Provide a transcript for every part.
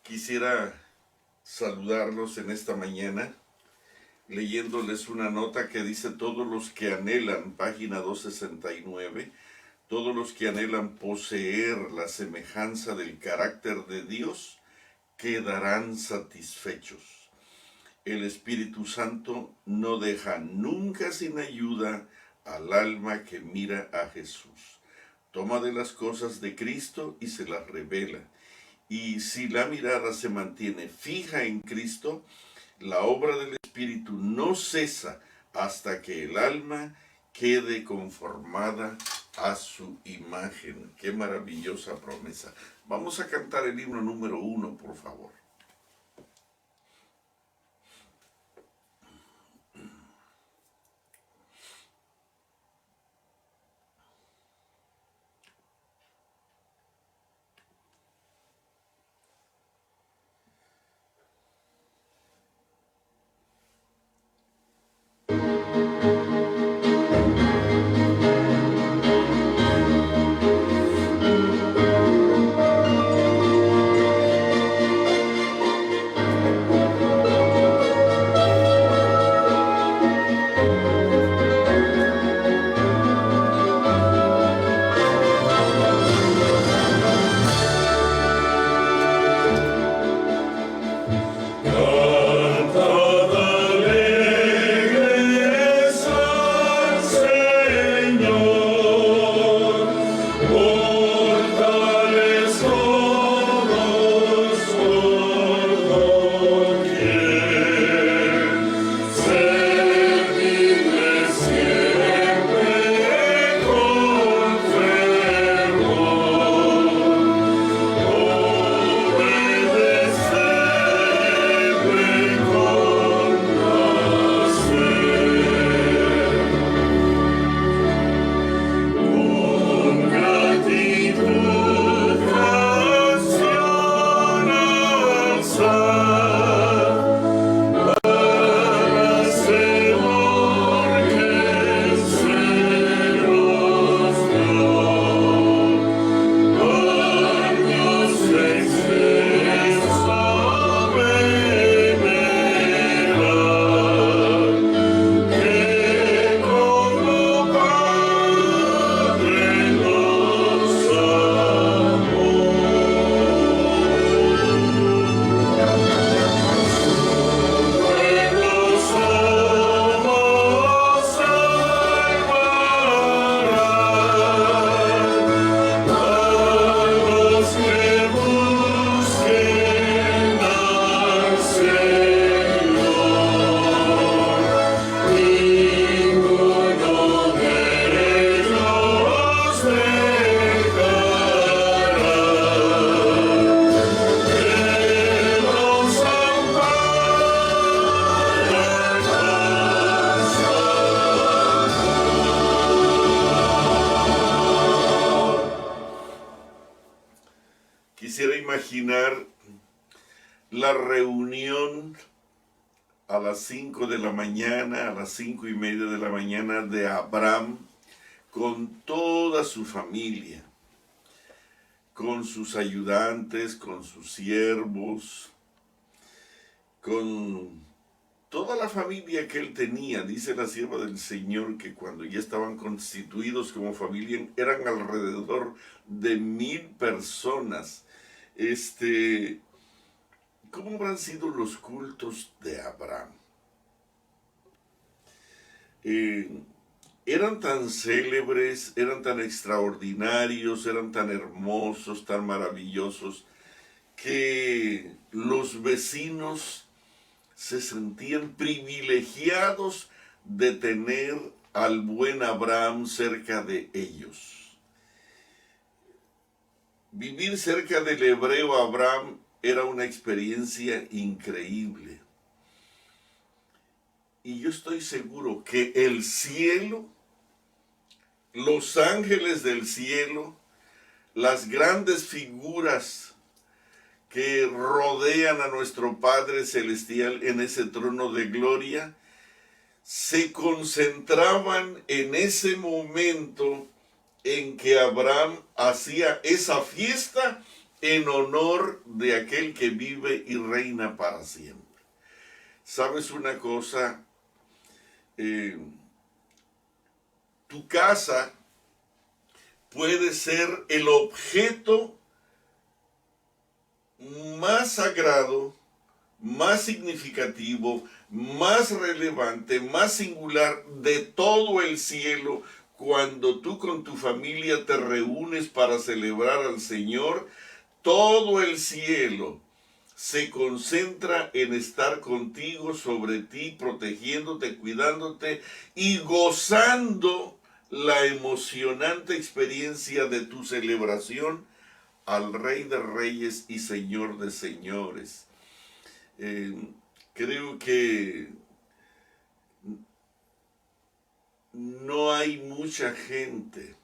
Quisiera saludarlos en esta mañana leyéndoles una nota que dice: todos los que anhelan, página 269, todos los que anhelan poseer la semejanza del carácter de Dios quedarán satisfechos. El Espíritu Santo no deja nunca sin ayuda al alma que mira a Jesús. Toma de las cosas de Cristo y se las revela. Y si la mirada se mantiene fija en Cristo, la obra del Espíritu no cesa hasta que el alma quede conformada a su imagen. ¡Qué maravillosa promesa! Vamos a cantar el himno número 1, por favor. Quisiera imaginar la reunión a las 5 de la mañana, a las 5:30 de la mañana, de Abraham con toda su familia, con sus ayudantes, con sus siervos, con toda la familia que él tenía. Dice la sierva del Señor que cuando ya estaban constituidos como familia eran alrededor de 1000 personas. ¿Cómo habrán sido los cultos de Abraham? Eran tan célebres, eran tan extraordinarios, eran tan hermosos, tan maravillosos, que los vecinos se sentían privilegiados de tener al buen Abraham cerca de ellos. Vivir cerca del hebreo Abraham era una experiencia increíble. Y yo estoy seguro que el cielo, los ángeles del cielo, las grandes figuras que rodean a nuestro Padre Celestial en ese trono de gloria, se concentraban en ese momento en que Abraham hacía esa fiesta en honor de aquel que vive y reina para siempre. ¿Sabes una cosa? Tu casa puede ser el objeto más sagrado, más significativo, más relevante, más singular de todo el cielo cuando tú con tu familia te reúnes para celebrar al Señor. Todo el cielo se concentra en estar contigo, sobre ti, protegiéndote, cuidándote y gozando la emocionante experiencia de tu celebración al Rey de Reyes y Señor de Señores. Creo que no hay mucha gente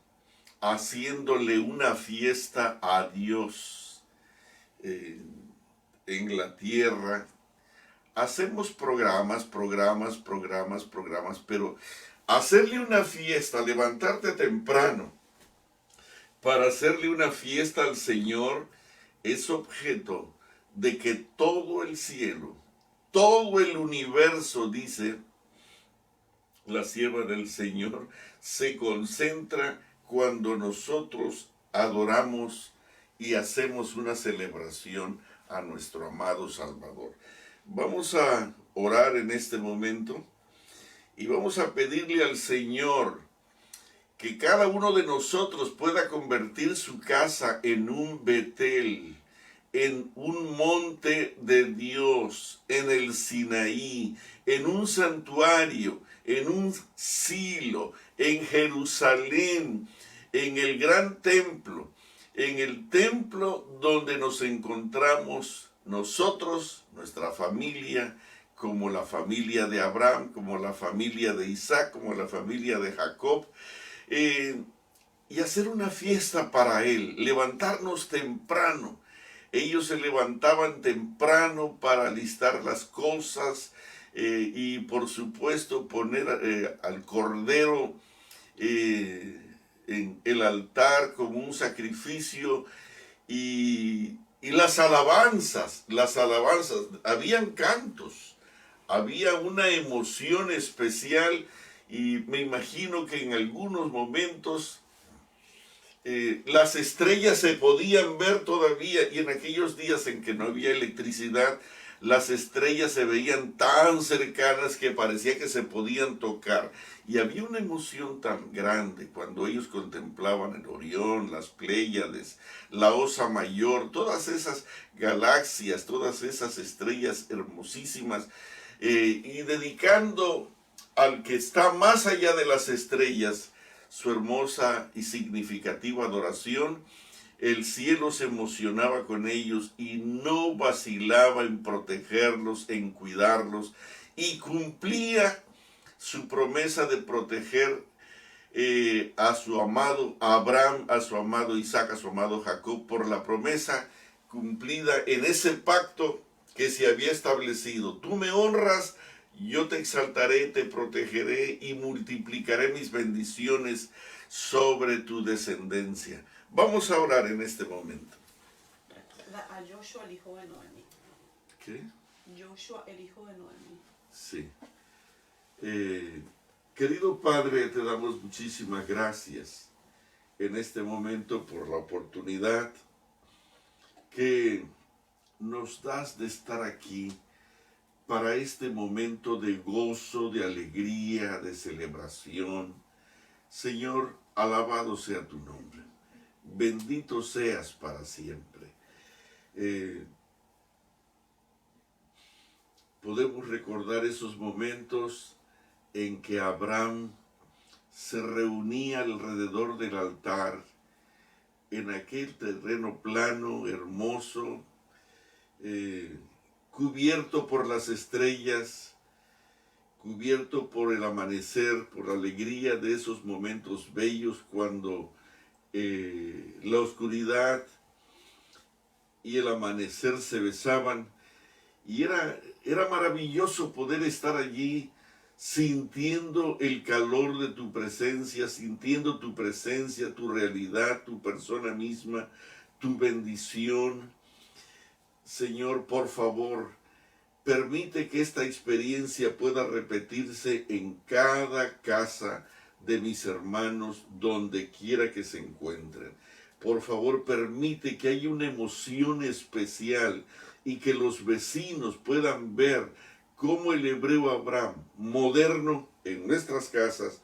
haciéndole una fiesta a Dios en la tierra. Hacemos programas, pero hacerle una fiesta, levantarte temprano para hacerle una fiesta al Señor es objeto de que todo el cielo, todo el universo, dice la sierva del Señor, se concentra cuando nosotros adoramos y hacemos una celebración a nuestro amado Salvador. Vamos a orar en este momento y vamos a pedirle al Señor que cada uno de nosotros pueda convertir su casa en un Betel, en un monte de Dios, en el Sinaí, en un santuario, en un Silo, en Jerusalén, en el gran templo, en el templo donde nos encontramos nosotros, nuestra familia, como la familia de Abraham, como la familia de Isaac, como la familia de Jacob, y hacer una fiesta para él, levantarnos temprano. Ellos se levantaban temprano para alistar las cosas y por supuesto poner al cordero en el altar como un sacrificio y las alabanzas, habían cantos, había una emoción especial y me imagino que en algunos momentos las estrellas se podían ver todavía, y en aquellos días en que no había electricidad, las estrellas se veían tan cercanas que parecía que se podían tocar. Y había una emoción tan grande cuando ellos contemplaban el Orión, las Pléyades, la Osa Mayor, todas esas galaxias, todas esas estrellas hermosísimas, y dedicando al que está más allá de las estrellas su hermosa y significativa adoración. El cielo se emocionaba con ellos y no vacilaba en protegerlos, en cuidarlos, y cumplía su promesa de proteger a su amado Abraham, a su amado Isaac, a su amado Jacob, por la promesa cumplida en ese pacto que se había establecido. Tú me honras, yo te exaltaré, te protegeré y multiplicaré mis bendiciones sobre tu descendencia. Vamos a orar en este momento. A Joshua, el hijo de Noemi. ¿Qué? Joshua, el hijo de Noemi. Sí. Querido Padre, te damos muchísimas gracias en este momento por la oportunidad que nos das de estar aquí para este momento de gozo, de alegría, de celebración. Señor, alabado sea tu nombre. Bendito seas para siempre. Podemos recordar esos momentos en que Abraham se reunía alrededor del altar, en aquel terreno plano, hermoso, cubierto por las estrellas, cubierto por el amanecer, por la alegría de esos momentos bellos cuando la oscuridad y el amanecer se besaban, y era maravilloso poder estar allí sintiendo el calor de tu presencia, sintiendo tu presencia, tu realidad, tu persona misma, tu bendición. Señor, por favor, permite que esta experiencia pueda repetirse en cada casa de mis hermanos, donde quiera que se encuentren. Por favor, permite que haya una emoción especial y que los vecinos puedan ver cómo el hebreo Abraham, moderno en nuestras casas,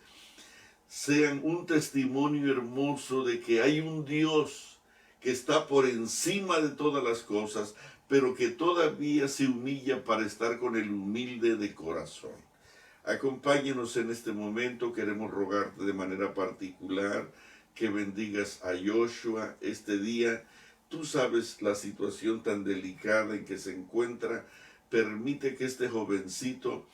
sean un testimonio hermoso de que hay un Dios que está por encima de todas las cosas, pero que todavía se humilla para estar con el humilde de corazón. Acompáñenos en este momento. Queremos rogarte de manera particular que bendigas a Joshua este día. Tú sabes la situación tan delicada en que se encuentra. Permite que este jovencito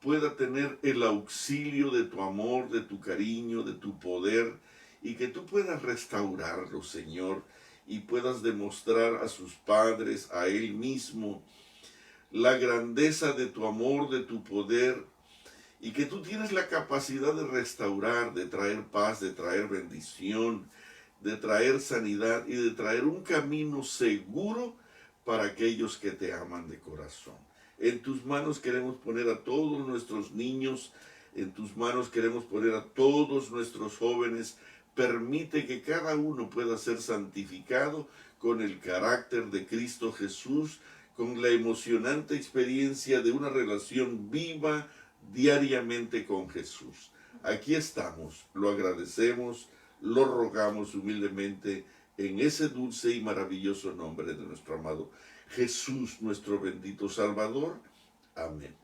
pueda tener el auxilio de tu amor, de tu cariño, de tu poder, y que tú puedas restaurarlo, Señor, y puedas demostrar a sus padres, a él mismo, la grandeza de tu amor, de tu poder, y que tú tienes la capacidad de restaurar, de traer paz, de traer bendición, de traer sanidad y de traer un camino seguro para aquellos que te aman de corazón. En tus manos queremos poner a todos nuestros niños, en tus manos queremos poner a todos nuestros jóvenes. Permite que cada uno pueda ser santificado con el carácter de Cristo Jesús, con la emocionante experiencia de una relación viva diariamente con Jesús. Aquí estamos, lo agradecemos, lo rogamos humildemente en ese dulce y maravilloso nombre de nuestro amado Jesús, nuestro bendito Salvador. Amén.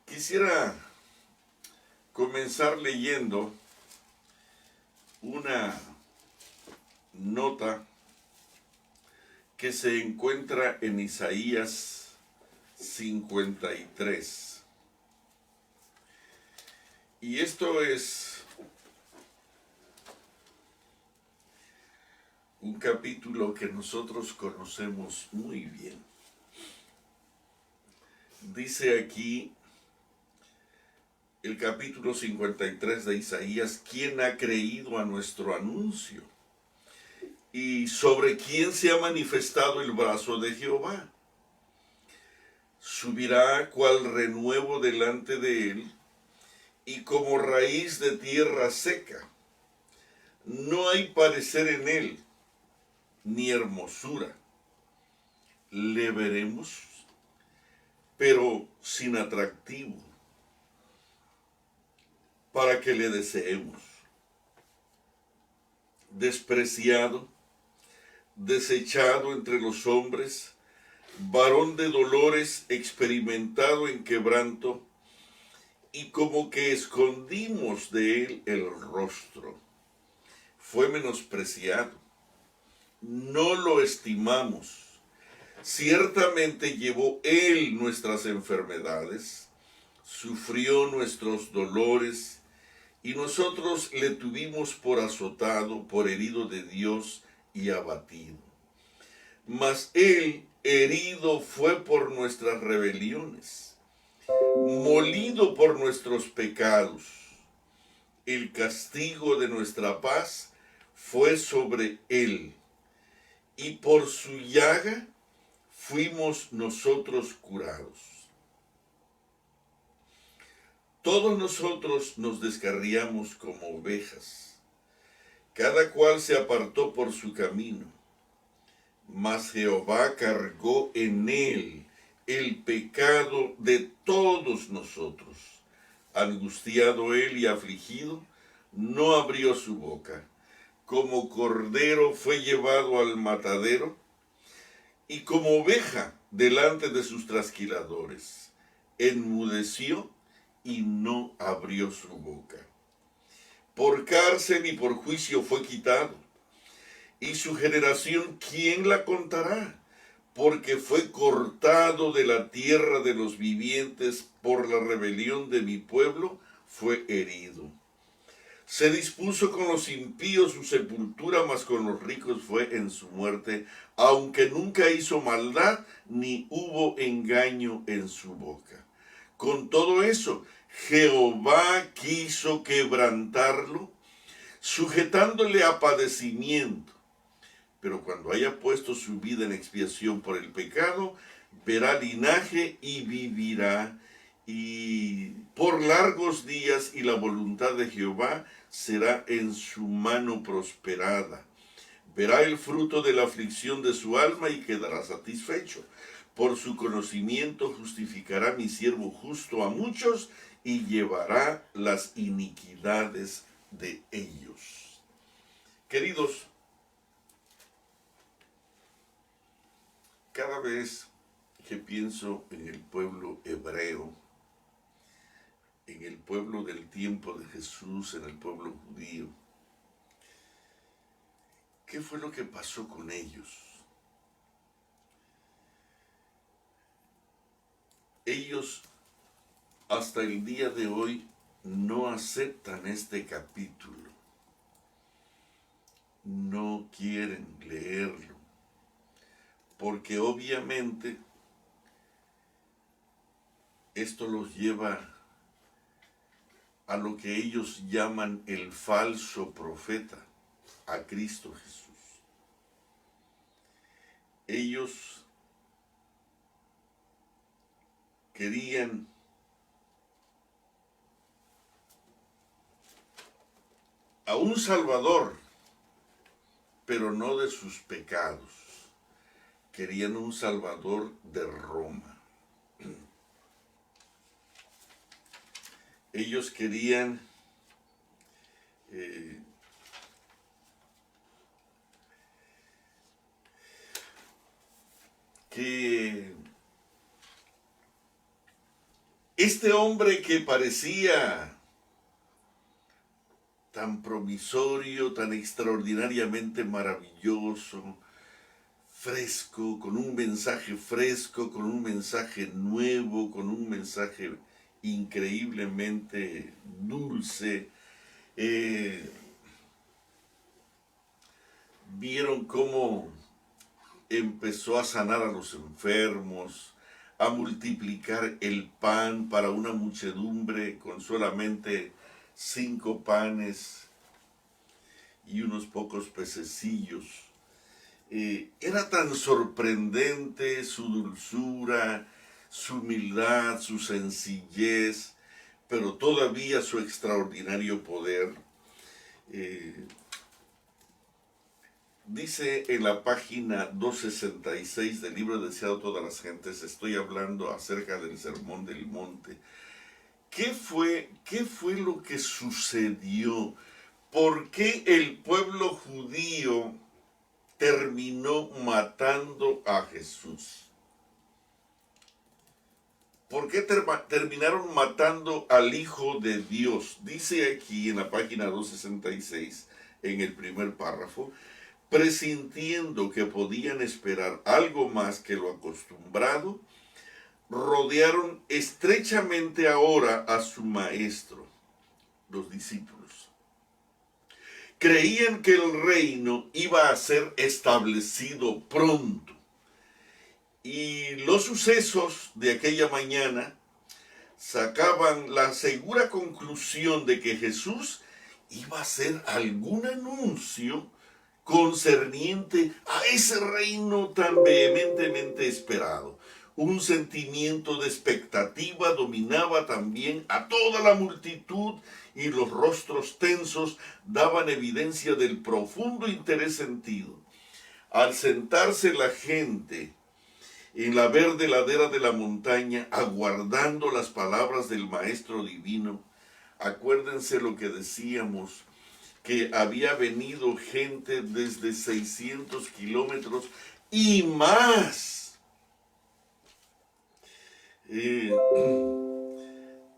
Quisiera comenzar leyendo una nota que se encuentra en Isaías 53. Y esto es un capítulo que nosotros conocemos muy bien. Dice aquí el capítulo 53 de Isaías: ¿quién ha creído a nuestro anuncio? ¿Y sobre quién se ha manifestado el brazo de Jehová? Subirá cual renuevo delante de él, y como raíz de tierra seca. No hay parecer en él, ni hermosura. Le veremos, pero sin atractivo, para que le deseemos. Despreciado, desechado entre los hombres, varón de dolores, experimentado en quebranto, y como que escondimos de él el rostro. Fue menospreciado, no lo estimamos. Ciertamente llevó él nuestras enfermedades, sufrió nuestros dolores, y nosotros le tuvimos por azotado, por herido de Dios y abatido. Mas él herido fue por nuestras rebeliones, molido por nuestros pecados. El castigo de nuestra paz fue sobre él, y por su llaga fuimos nosotros curados. Todos nosotros nos descarriamos como ovejas, cada cual se apartó por su camino, mas Jehová cargó en él el pecado de todos nosotros. Angustiado él y afligido, no abrió su boca. Como cordero fue llevado al matadero, y como oveja delante de sus trasquiladores. Enmudeció y no abrió su boca. Por cárcel y por juicio fue quitado. Y su generación, ¿quién la contará? Porque fue cortado de la tierra de los vivientes, por la rebelión de mi pueblo fue herido. Se dispuso con los impíos su sepultura, mas con los ricos fue en su muerte, aunque nunca hizo maldad, ni hubo engaño en su boca. Con todo eso, Jehová quiso quebrantarlo, sujetándole a padecimiento. Pero cuando haya puesto su vida en expiación por el pecado, verá linaje y vivirá, y por largos días, y la voluntad de Jehová será en su mano prosperada. Verá el fruto de la aflicción de su alma y quedará satisfecho. Por su conocimiento justificará mi siervo justo a muchos y llevará las iniquidades de ellos. Queridos, cada vez que pienso en el pueblo hebreo, en el pueblo del tiempo de Jesús, en el pueblo judío, ¿qué fue lo que pasó con ellos? Ellos hasta el día de hoy no aceptan este capítulo, no quieren leerlo, porque obviamente esto los lleva a lo que ellos llaman el falso profeta, a Cristo Jesús. Ellos querían a un Salvador, pero no de sus pecados. Querían un Salvador de Roma. Ellos querían que este hombre que parecía tan promisorio, tan extraordinariamente maravilloso, fresco, con un mensaje fresco, con un mensaje nuevo, con un mensaje increíblemente dulce, vieron cómo empezó a sanar a los enfermos, a multiplicar el pan para una muchedumbre con solamente 5 panes y unos pocos pececillos. Era tan sorprendente su dulzura, su humildad, su sencillez, pero todavía su extraordinario poder. Dice en la página 266 del libro Deseado todas las gentes, estoy hablando acerca del Sermón del Monte. ¿Qué fue lo que sucedió? ¿Por qué el pueblo judío terminó matando a Jesús? ¿Por qué terminaron matando al Hijo de Dios? Dice aquí en la página 266, en el primer párrafo, presintiendo que podían esperar algo más que lo acostumbrado, rodearon estrechamente ahora a su maestro, los discípulos. Creían que el reino iba a ser establecido pronto. Y los sucesos de aquella mañana sacaban la segura conclusión de que Jesús iba a hacer algún anuncio concerniente a ese reino tan vehementemente esperado. Un sentimiento de expectativa dominaba también a toda la multitud y los rostros tensos daban evidencia del profundo interés sentido. Al sentarse la gente en la verde ladera de la montaña, aguardando las palabras del Maestro Divino, acuérdense lo que decíamos, que había venido gente desde 600 kilómetros y más.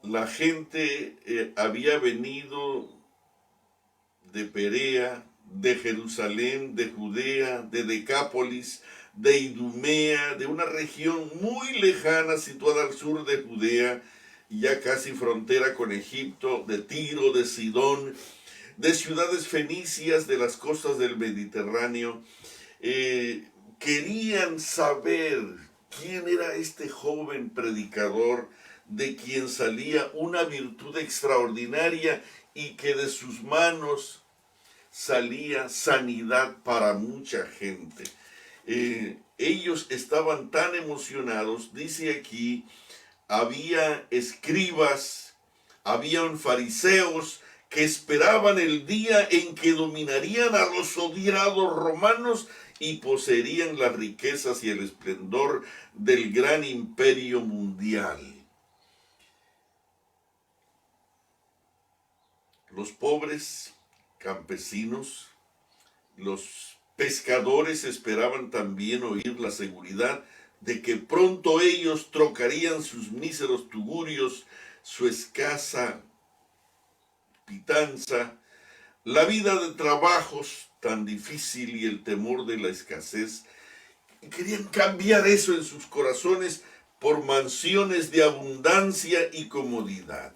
La gente había venido de Perea, de Jerusalén, de Judea, de Decápolis, de Idumea, de una región muy lejana situada al sur de Judea, ya casi frontera con Egipto, de Tiro, de Sidón, de ciudades fenicias de las costas del Mediterráneo. Querían saber quién era este joven predicador de quien salía una virtud extraordinaria y que de sus manos salía sanidad para mucha gente. Ellos estaban tan emocionados, dice aquí, había escribas, habían fariseos que esperaban el día en que dominarían a los odiados romanos y poseerían las riquezas y el esplendor del gran imperio mundial. Los pobres campesinos, los pescadores esperaban también oír la seguridad de que pronto ellos trocarían sus míseros tugurios, su escasa pitanza, la vida de trabajos tan difícil y el temor de la escasez, y querían cambiar eso en sus corazones por mansiones de abundancia y comodidad.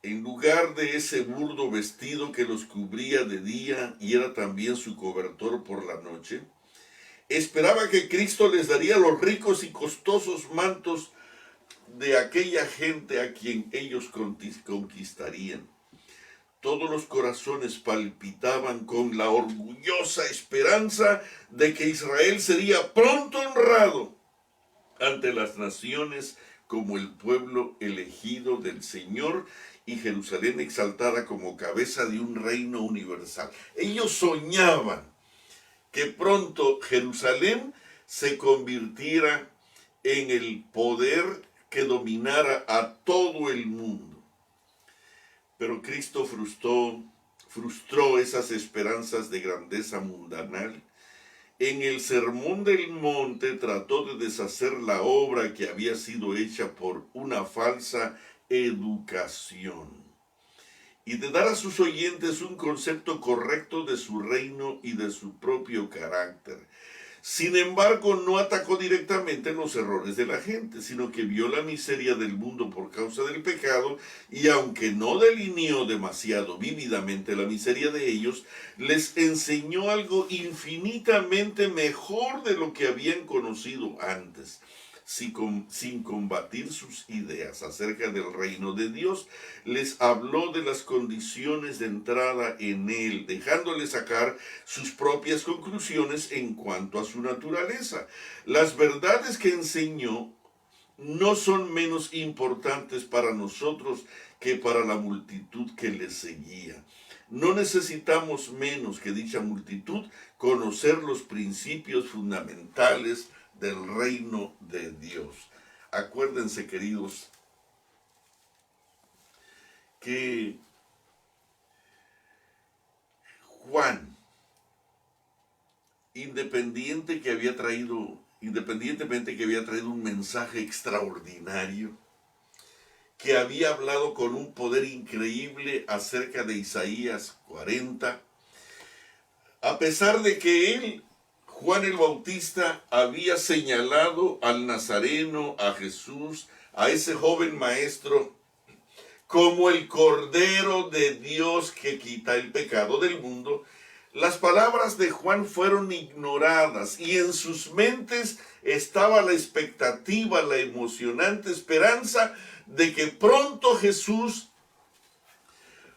En lugar de ese burdo vestido que los cubría de día y era también su cobertor por la noche, esperaba que Cristo les daría los ricos y costosos mantos de aquella gente a quien ellos conquistarían. Todos los corazones palpitaban con la orgullosa esperanza de que Israel sería pronto honrado ante las naciones como el pueblo elegido del Señor y Jerusalén exaltada como cabeza de un reino universal. Ellos soñaban que pronto Jerusalén se convirtiera en el poder que dominara a todo el mundo. Pero Cristo frustró esas esperanzas de grandeza mundanal. En el Sermón del Monte trató de deshacer la obra que había sido hecha por una falsa educación y de dar a sus oyentes un concepto correcto de su reino y de su propio carácter. Sin embargo, no atacó directamente los errores de la gente, sino que vio la miseria del mundo por causa del pecado y aunque no delineó demasiado vívidamente la miseria de ellos, les enseñó algo infinitamente mejor de lo que habían conocido antes. Sin combatir sus ideas acerca del reino de Dios, les habló de las condiciones de entrada en él, dejándoles sacar sus propias conclusiones en cuanto a su naturaleza. Las verdades que enseñó no son menos importantes para nosotros que para la multitud que le seguía. No necesitamos menos que dicha multitud conocer los principios fundamentales del reino de Dios. Acuérdense, queridos, que Juan, independientemente que había traído un mensaje extraordinario, que había hablado con un poder increíble acerca de Isaías 40, a pesar de que él, Juan el Bautista, había señalado al Nazareno, a Jesús, a ese joven maestro, como el Cordero de Dios que quita el pecado del mundo, las palabras de Juan fueron ignoradas y en sus mentes estaba la expectativa, la emocionante esperanza de que pronto Jesús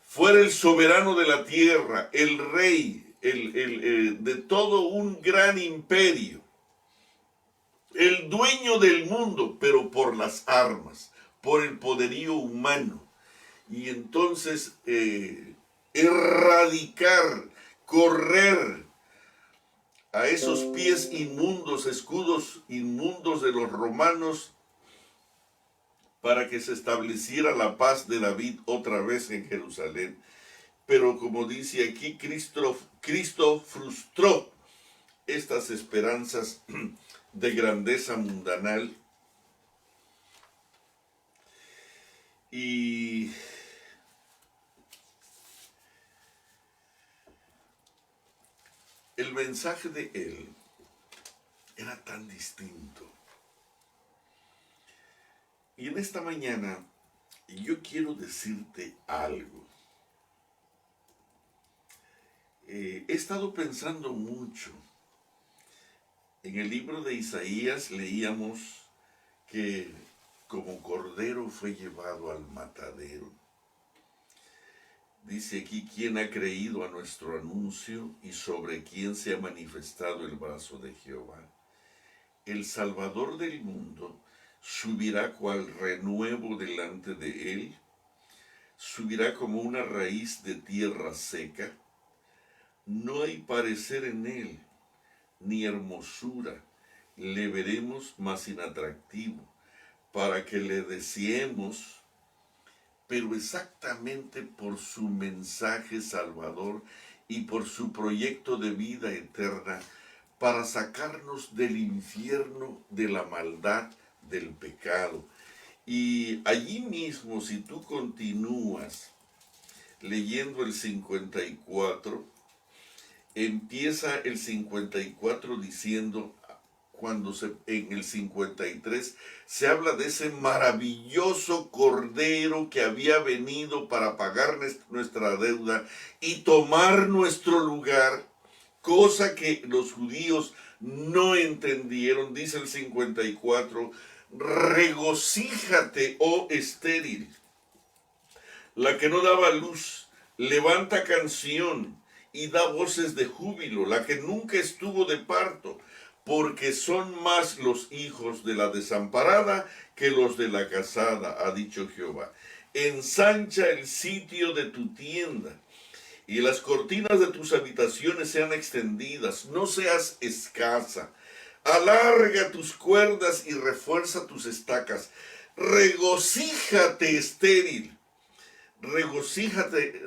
fuera el soberano de la tierra, el rey, de todo un gran imperio, el dueño del mundo, pero por las armas, por el poderío humano. Y entonces erradicar, correr a esos pies inmundos, escudos inmundos de los romanos, para que se estableciera la paz de David otra vez en Jerusalén. Pero como dice aquí, Cristo frustró estas esperanzas de grandeza mundanal y el mensaje de él era tan distinto. Y en esta mañana yo quiero decirte algo. He estado pensando mucho. En el libro de Isaías leíamos que como cordero fue llevado al matadero. Dice aquí, ¿quién ha creído a nuestro anuncio y sobre quién se ha manifestado el brazo de Jehová? El Salvador del mundo subirá cual renuevo delante de él, subirá como una raíz de tierra seca. No hay parecer en él, ni hermosura, le veremos más inatractivo, para que le deseemos, pero exactamente por su mensaje salvador y por su proyecto de vida eterna, para sacarnos del infierno, de la maldad, del pecado. Y allí mismo, si tú continúas leyendo el 54, empieza el 54 diciendo, en el 53 se habla de ese maravilloso cordero que había venido para pagar nuestra deuda y tomar nuestro lugar, cosa que los judíos no entendieron. Dice el 54, regocíjate, oh estéril, la que no daba luz, levanta canción y da voces de júbilo, la que nunca estuvo de parto, porque son más los hijos de la desamparada que los de la casada, ha dicho Jehová. Ensancha el sitio de tu tienda, y las cortinas de tus habitaciones sean extendidas, no seas escasa. Alarga tus cuerdas y refuerza tus estacas. Regocíjate, estéril. Regocíjese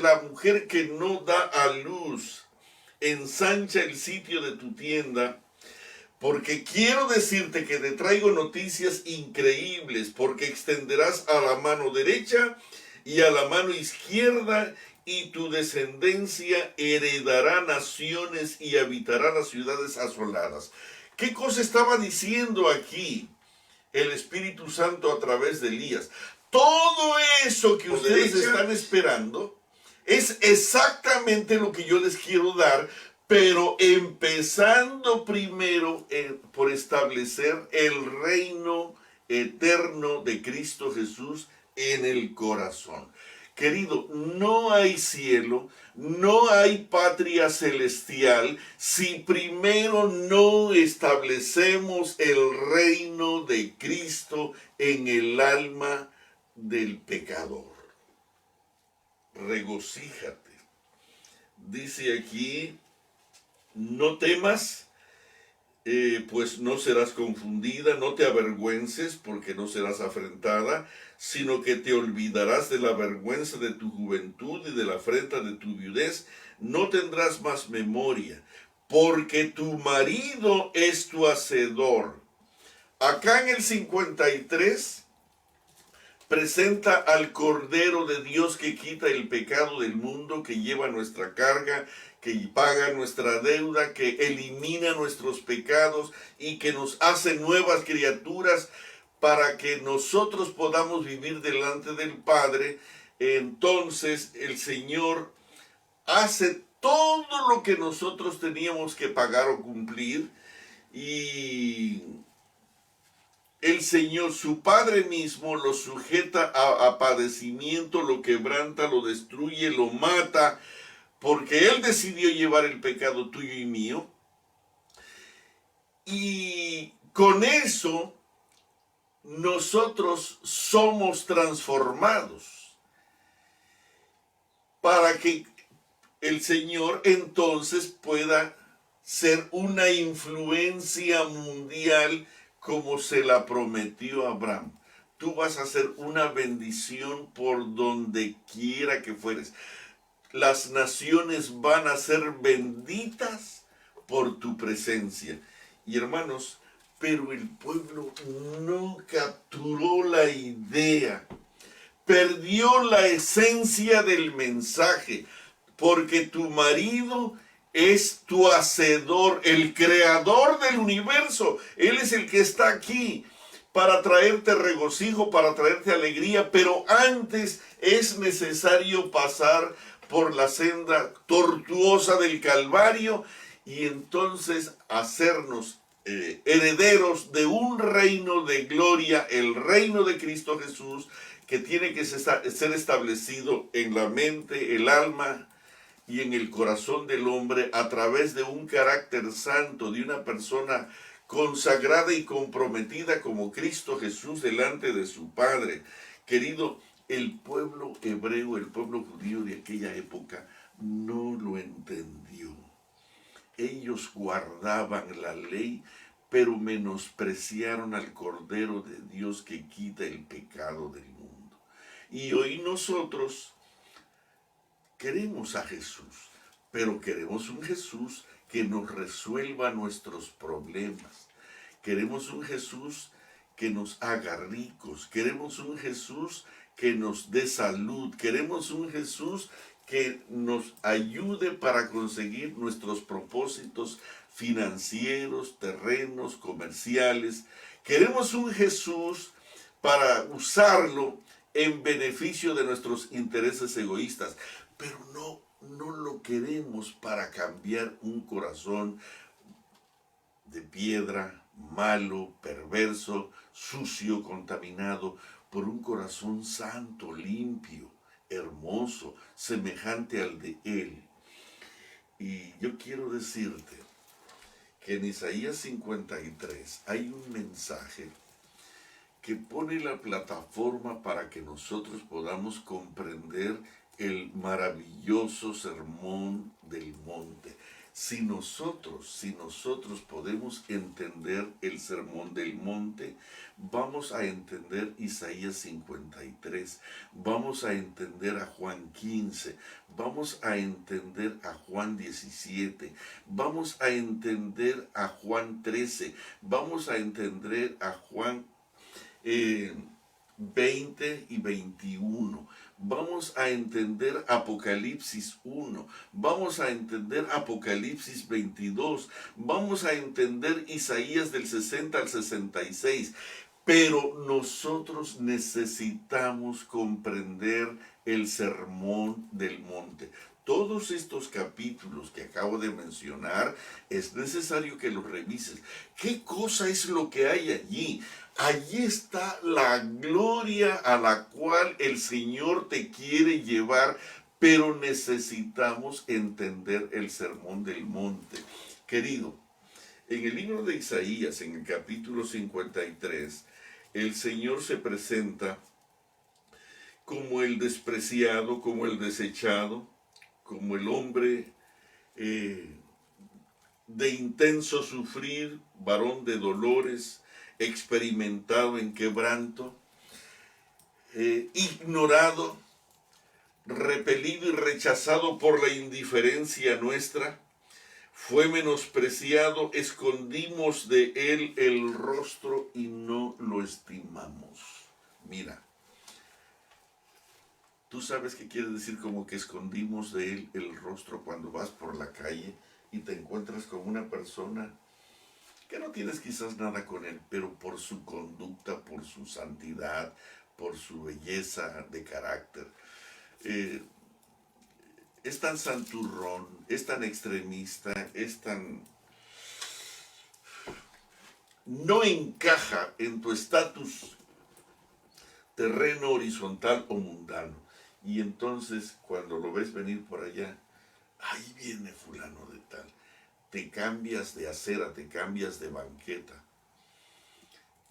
la mujer que no da a luz. Ensancha el sitio de tu tienda, porque quiero decirte que te traigo noticias increíbles, porque extenderás a la mano derecha y a la mano izquierda, y tu descendencia heredará naciones y habitará las ciudades asoladas. ¿Qué cosa estaba diciendo aquí el Espíritu Santo a través de Elías? Todo eso que ustedes están esperando es exactamente lo que yo les quiero dar, pero empezando primero por establecer el reino eterno de Cristo Jesús en el corazón. Querido, no hay cielo, no hay patria celestial si primero no establecemos el reino de Cristo en el alma del pecador. Regocíjate. Dice aquí, no temas, pues no serás confundida, no te avergüences, porque no serás afrentada, sino que te olvidarás de la vergüenza de tu juventud y de la afrenta de tu viudez, no tendrás más memoria, porque tu marido es tu hacedor. Acá en el 53 presenta al Cordero de Dios que quita el pecado del mundo, que lleva nuestra carga, que paga nuestra deuda, que elimina nuestros pecados y que nos hace nuevas criaturas para que nosotros podamos vivir delante del Padre. Entonces el Señor hace todo lo que nosotros teníamos que pagar o cumplir, y el Señor, su Padre mismo, lo sujeta a padecimiento, lo quebranta, lo destruye, lo mata, porque Él decidió llevar el pecado tuyo y mío. Y con eso nosotros somos transformados para que el Señor entonces pueda ser una influencia mundial como se la prometió a Abraham. Tú vas a ser una bendición por donde quiera que fueres. Las naciones van a ser benditas por tu presencia. Y hermanos, pero el pueblo no capturó la idea, perdió la esencia del mensaje, porque tu marido es tu hacedor, el creador del universo. Él es el que está aquí para traerte regocijo, para traerte alegría, pero antes es necesario pasar por la senda tortuosa del Calvario y entonces hacernos herederos de un reino de gloria, el reino de Cristo Jesús, que tiene que ser establecido en la mente, el alma y en el corazón del hombre a través de un carácter santo, de una persona consagrada y comprometida como Cristo Jesús delante de su Padre. Querido, el pueblo hebreo, el pueblo judío de aquella época no lo entendió. Ellos guardaban la ley, pero menospreciaron al Cordero de Dios que quita el pecado del mundo. Y hoy nosotros queremos a Jesús, pero queremos un Jesús que nos resuelva nuestros problemas. Queremos un Jesús que nos haga ricos. Queremos un Jesús que nos dé salud. Queremos un Jesús que nos ayude para conseguir nuestros propósitos financieros, terrenos, comerciales. Queremos un Jesús para usarlo en beneficio de nuestros intereses egoístas, pero no lo queremos para cambiar un corazón de piedra, malo, perverso, sucio, contaminado, por un corazón santo, limpio, hermoso, semejante al de Él. Y yo quiero decirte que en Isaías 53 hay un mensaje que pone la plataforma para que nosotros podamos comprender el maravilloso sermón del monte. Si nosotros podemos entender el sermón del monte, vamos a entender Isaías 53, vamos a entender a Juan 15, vamos a entender a Juan 17, vamos a entender a Juan 13, vamos a entender a Juan 20 y 21. Vamos a entender Apocalipsis 1. Vamos a entender Apocalipsis 22. Vamos a entender Isaías del 60 al 66. Pero nosotros necesitamos comprender el sermón del monte. Todos estos capítulos que acabo de mencionar, es necesario que los revises. ¿Qué cosa es lo que hay allí? Allí está la gloria a la cual el Señor te quiere llevar, pero necesitamos entender el sermón del monte. Querido, en el libro de Isaías, en el capítulo 53, el Señor se presenta como el despreciado, como el desechado, como el hombre de intenso sufrir, varón de dolores, experimentado en quebranto, ignorado, repelido y rechazado por la indiferencia nuestra, fue menospreciado, escondimos de él el rostro y no lo estimamos. Mira, tú sabes qué quiere decir como que escondimos de él el rostro cuando vas por la calle y te encuentras con una persona que no tienes quizás nada con él, pero por su conducta, por su santidad, por su belleza de carácter, es tan santurrón, es tan extremista, es tan... no encaja en tu estatus terreno, horizontal o mundano. Y entonces cuando lo ves venir por allá, ahí viene fulano de tal. Te cambias de acera, te cambias de banqueta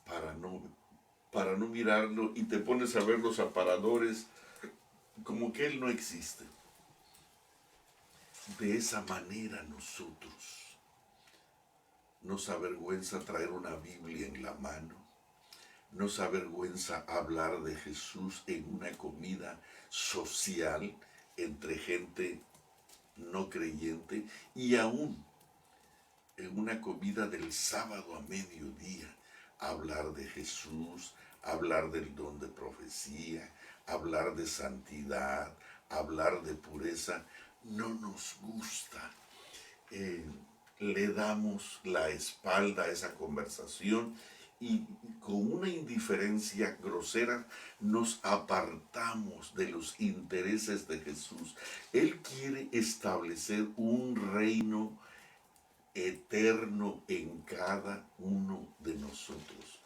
para no mirarlo y te pones a ver los aparadores como que él no existe. De esa manera nosotros nos avergüenza traer una Biblia en la mano, nos avergüenza hablar de Jesús en una comida social entre gente no creyente y aún en una comida del sábado a mediodía, hablar de Jesús, hablar del don de profecía, hablar de santidad, hablar de pureza, no nos gusta. Le damos la espalda a esa conversación y con una indiferencia grosera nos apartamos de los intereses de Jesús. Él quiere establecer un reino eterno en cada uno de nosotros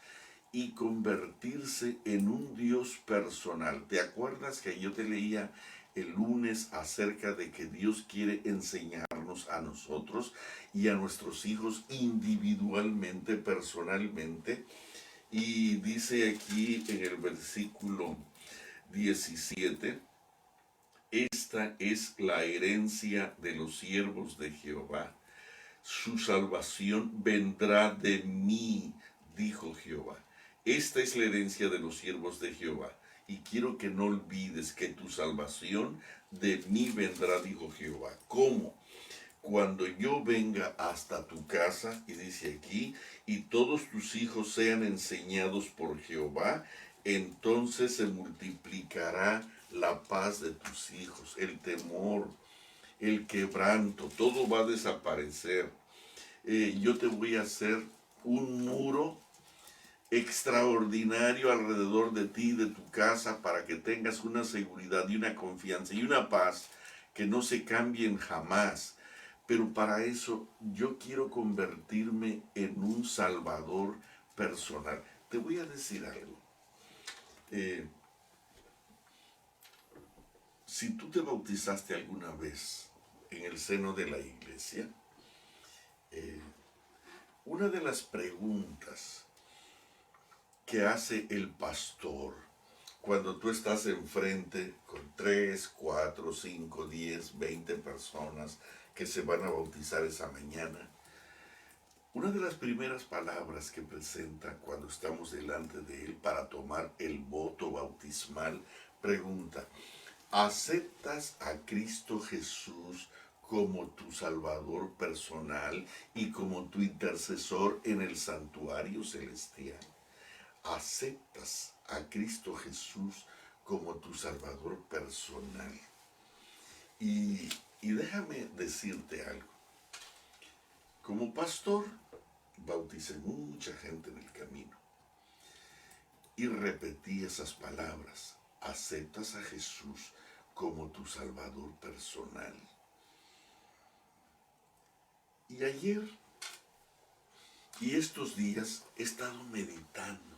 y convertirse en un Dios personal. ¿Te acuerdas que yo te leía el lunes acerca de que Dios quiere enseñarnos a nosotros y a nuestros hijos individualmente, personalmente? Y dice aquí en el versículo 17, esta es la herencia de los siervos de Jehová. Su salvación vendrá de mí, dijo Jehová. Esta es la herencia de los siervos de Jehová. Y quiero que no olvides que tu salvación de mí vendrá, dijo Jehová. ¿Cómo? Cuando yo venga hasta tu casa, y dice aquí, y todos tus hijos sean enseñados por Jehová, entonces se multiplicará la paz de tus hijos, el temor, el quebranto, todo va a desaparecer. Yo te voy a hacer un muro extraordinario alrededor de ti, de tu casa, para que tengas una seguridad y una confianza y una paz que no se cambien jamás. Pero para eso yo quiero convertirme en un salvador personal. Te voy a decir algo. Si tú te bautizaste alguna vez en el seno de la iglesia, una de las preguntas que hace el pastor cuando tú estás enfrente con 3, 4, 5, 10, 20 personas que se van a bautizar esa mañana, una de las primeras palabras que presenta cuando estamos delante de él para tomar el voto bautismal, pregunta: ¿aceptas a Cristo Jesús como tu Salvador personal y como tu intercesor en el santuario celestial? ¿Aceptas a Cristo Jesús como tu Salvador personal? Y déjame decirte algo. Como pastor, bauticé mucha gente en el camino y repetí esas palabras: ¿aceptas a Jesús como tu Salvador personal? Y ayer y estos días he estado meditando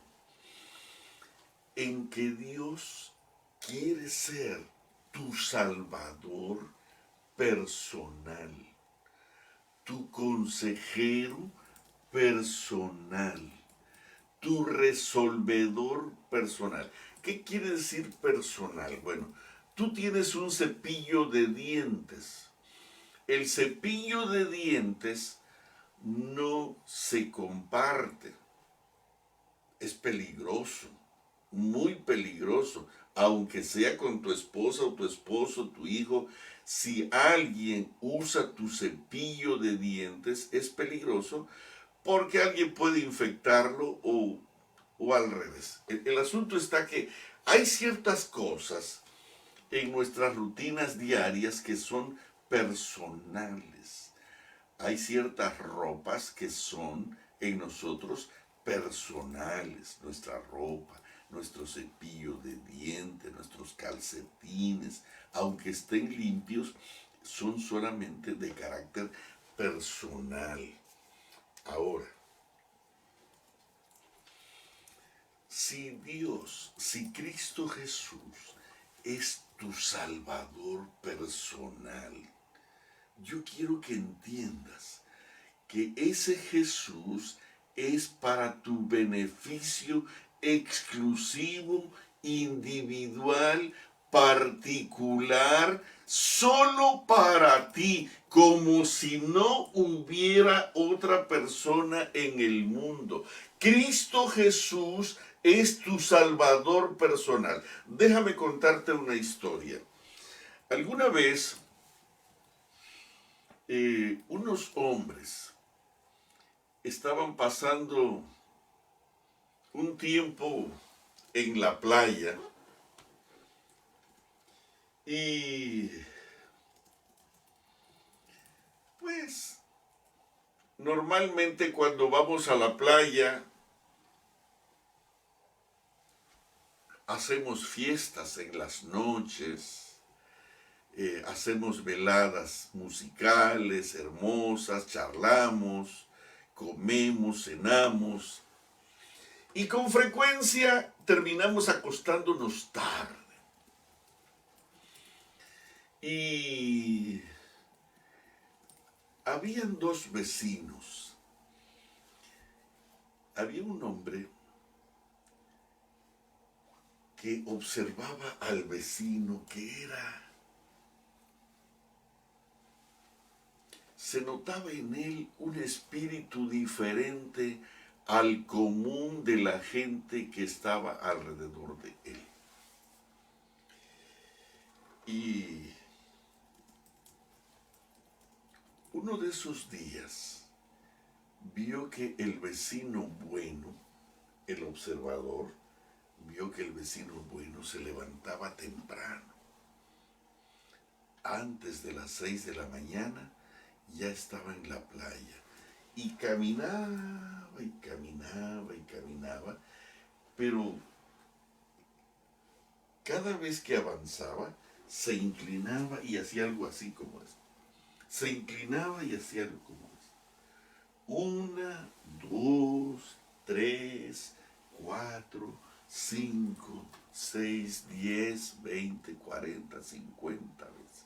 en que Dios quiere ser tu Salvador personal, tu consejero personal, tu resolvedor personal. ¿Qué quiere decir personal? Bueno, tú tienes un cepillo de dientes. El cepillo de dientes no se comparte. Es peligroso, muy peligroso, aunque sea con tu esposa o tu esposo, tu hijo. Si alguien usa tu cepillo de dientes, es peligroso porque alguien puede infectarlo o al revés. El asunto está que hay ciertas cosas en nuestras rutinas diarias que son personales. Hay ciertas ropas que son en nosotros personales, nuestra ropa, nuestro cepillo de dientes, nuestros calcetines, aunque estén limpios, son solamente de carácter personal. Ahora, si Dios, si Cristo Jesús es tu Salvador personal, yo quiero que entiendas que ese Jesús es para tu beneficio exclusivo, individual, particular, solo para ti, como si no hubiera otra persona en el mundo. Cristo Jesús es tu Salvador personal. Déjame contarte una historia. Alguna vez, unos hombres estaban pasando un tiempo en la playa y pues normalmente cuando vamos a la playa hacemos fiestas en las noches, hacemos veladas musicales hermosas, charlamos, comemos, cenamos y con frecuencia terminamos acostándonos tarde. Y habían dos vecinos. Había un hombre que observaba al vecino se notaba en él un espíritu diferente al común de la gente que estaba alrededor de él. Y uno de esos días vio que el vecino bueno, el observador, vio que el vecino bueno se levantaba temprano. Antes de las 6 de la mañana ya estaba en la playa y caminaba y caminaba y caminaba, pero cada vez que avanzaba se inclinaba y hacía algo así como esto. Se inclinaba y hacía algo como esto. 1, 2, 3, 4, 5, 6, 10, 20, 40, 50 veces.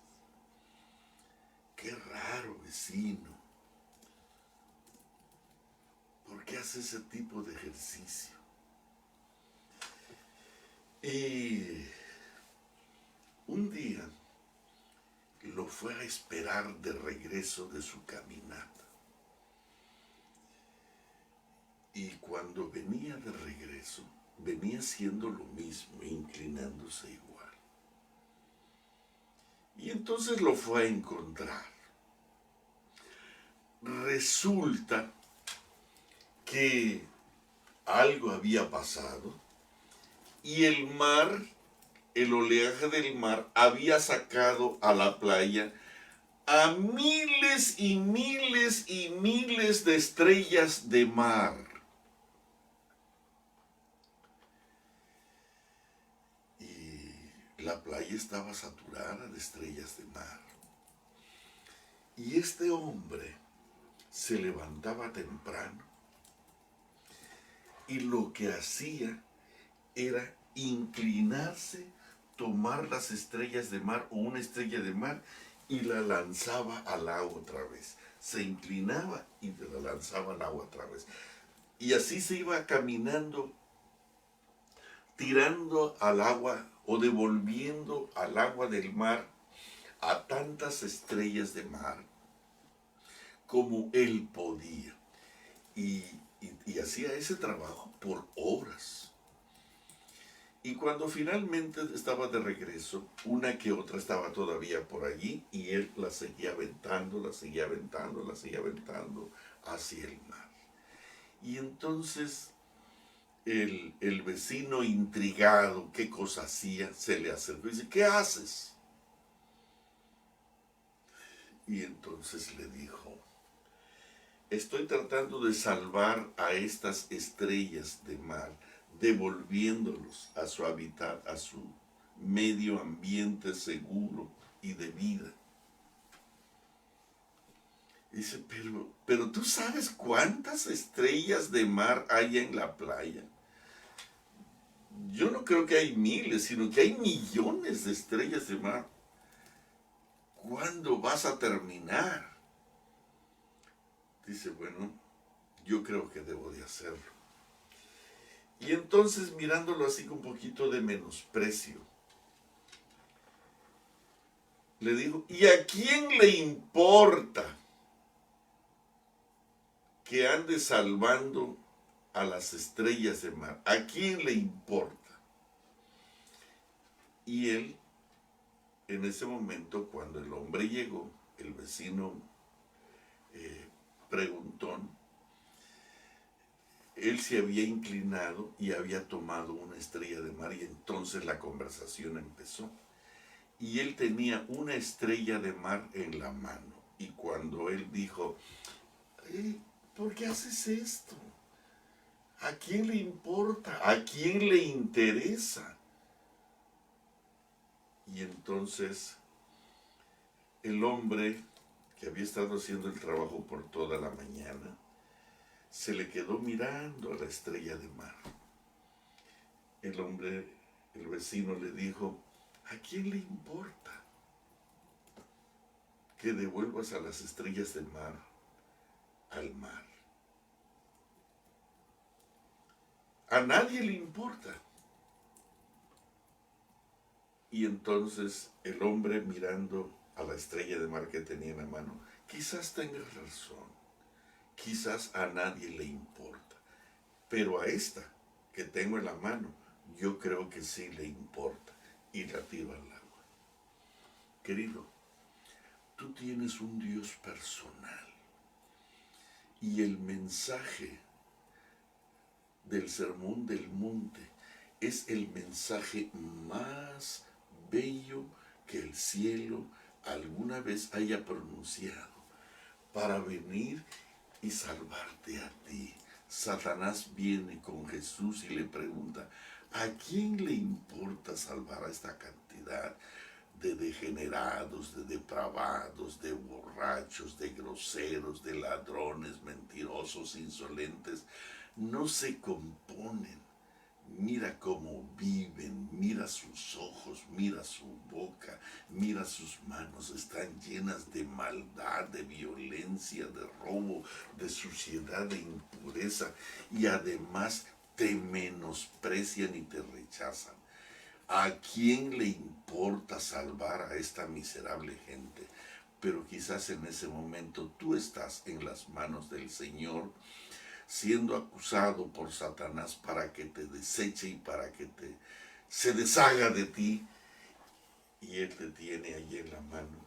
Qué raro vecino. ¿Por qué hace ese tipo de ejercicio? Y un día lo fue a esperar de regreso de su caminata. Y cuando venía de regreso, venía haciendo lo mismo, inclinándose igual. Y entonces lo fue a encontrar. Resulta que algo había pasado y el mar, el oleaje del mar, había sacado a la playa a miles y miles y miles de estrellas de mar. Y la playa estaba saturada de estrellas de mar. Y este hombre se levantaba temprano y lo que hacía era inclinarse, tomar las estrellas de mar o una estrella de mar y la lanzaba al agua otra vez. Se inclinaba y la lanzaba al agua otra vez. Y así se iba caminando, tirando al agua o devolviendo al agua del mar a tantas estrellas de mar como él podía. Y hacía ese trabajo por horas. Y cuando finalmente estaba de regreso, una que otra estaba todavía por allí y él la seguía aventando, la seguía aventando, la seguía aventando hacia el mar. Y entonces el vecino intrigado, qué cosa hacía, se le acercó y dice, ¿qué haces? Y entonces le dijo, estoy tratando de salvar a estas estrellas de mar, devolviéndolos a su hábitat, a su medio ambiente seguro y de vida. Dice, pero tú sabes cuántas estrellas de mar hay en la playa. Yo no creo que hay miles, sino que hay millones de estrellas de mar. ¿Cuándo vas a terminar? Dice, bueno, yo creo que debo de hacerlo. Y entonces mirándolo así con un poquito de menosprecio, le digo, ¿y a quién le importa que ande salvando a las estrellas de mar? ¿A quién le importa? Y él, en ese momento, cuando el hombre llegó, el vecino preguntón, él se había inclinado y había tomado una estrella de mar y entonces la conversación empezó. Y él tenía una estrella de mar en la mano. Y cuando él dijo, ¿por qué haces esto? ¿A quién le importa? ¿A quién le interesa? Y entonces El hombre que había estado haciendo el trabajo por toda la mañana se le quedó mirando a la estrella de mar. El hombre, el vecino, le dijo: ¿a quién le importa que devuelvas a las estrellas de mar al mar? A nadie le importa. Y entonces el hombre, mirando a la estrella de mar que tenía en la mano: quizás tengas razón, quizás a nadie le importa, pero a esta que tengo en la mano, yo creo que sí le importa, y la tiro al agua. Querido, tú tienes un Dios personal, y el mensaje del Sermón del Monte es el mensaje más bello que el cielo alguna vez haya pronunciado para venir y salvarte a ti. Satanás viene con Jesús y le pregunta: ¿a quién le importa salvar a esta cantidad de degenerados, de depravados, de borrachos, de groseros, de ladrones, mentirosos, insolentes? No se componen. Mira cómo viven, mira sus ojos, mira su boca, mira sus manos, están llenas de maldad, de violencia, de robo, de suciedad, de impureza, y además te menosprecian y te rechazan. ¿A quién le importa salvar a esta miserable gente? Pero quizás en ese momento tú estás en las manos del Señor, siendo acusado por Satanás para que te deseche y para que se deshaga de ti, y él te tiene allí en la mano.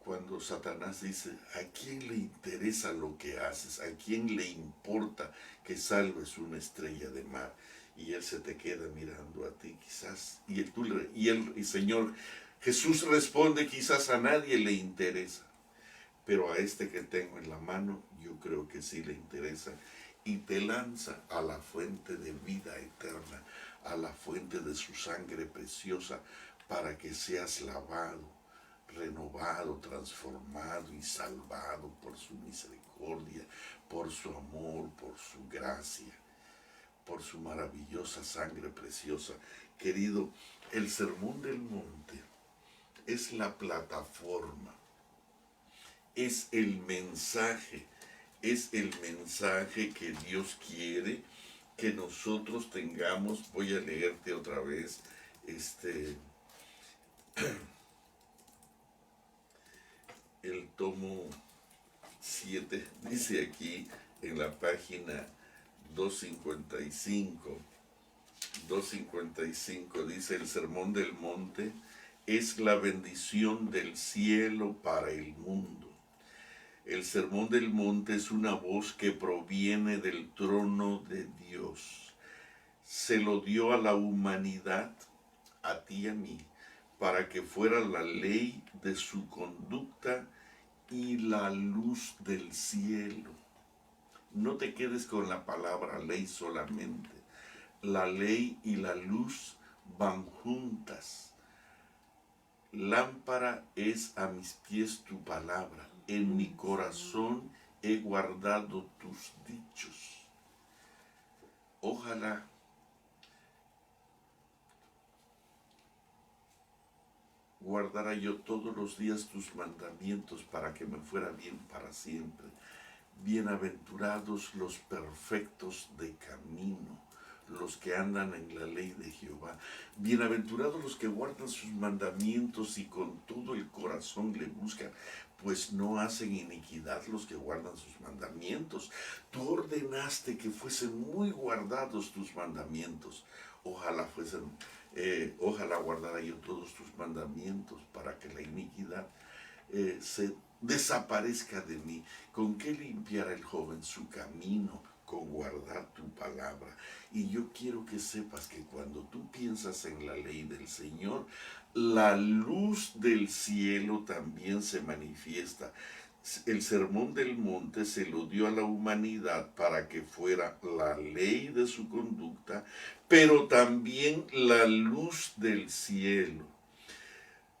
Cuando Satanás dice: ¿a quién le interesa lo que haces? ¿A quién le importa que salves una estrella de mar? Y él se te queda mirando a ti, quizás, y el Señor Jesús responde: quizás a nadie le interesa, pero a este que tengo en la mano, yo creo que sí le interesa, y te lanza a la fuente de vida eterna, a la fuente de su sangre preciosa, para que seas lavado, renovado, transformado y salvado por su misericordia, por su amor, por su gracia, por su maravillosa sangre preciosa. Querido, el Sermón del Monte es la plataforma, es el mensaje que Dios quiere que nosotros tengamos. Voy a leerte otra vez el tomo 7, dice aquí en la página 255, dice: el Sermón del Monte es la bendición del cielo para el mundo. El Sermón del Monte es una voz que proviene del trono de Dios. Se lo dio a la humanidad, a ti y a mí, para que fuera la ley de su conducta y la luz del cielo. No te quedes con la palabra ley solamente. La ley y la luz van juntas. Lámpara es a mis pies tu palabra, en mi corazón he guardado tus dichos. Ojalá guardara yo todos los días tus mandamientos para que me fuera bien para siempre. Bienaventurados los perfectos de camino, los que andan en la ley de Jehová. Bienaventurados los que guardan sus mandamientos y con todo el corazón le buscan, pues no hacen iniquidad los que guardan sus mandamientos. Tú ordenaste que fuesen muy guardados tus mandamientos. Ojalá guardara yo todos tus mandamientos para que la iniquidad se desaparezca de mí. ¿Con qué limpiará el joven su camino? Con guardar tu palabra. Y yo quiero que sepas que cuando tú piensas en la ley del Señor, la luz del cielo también se manifiesta. El Sermón del Monte se lo dio a la humanidad para que fuera la ley de su conducta, pero también la luz del cielo.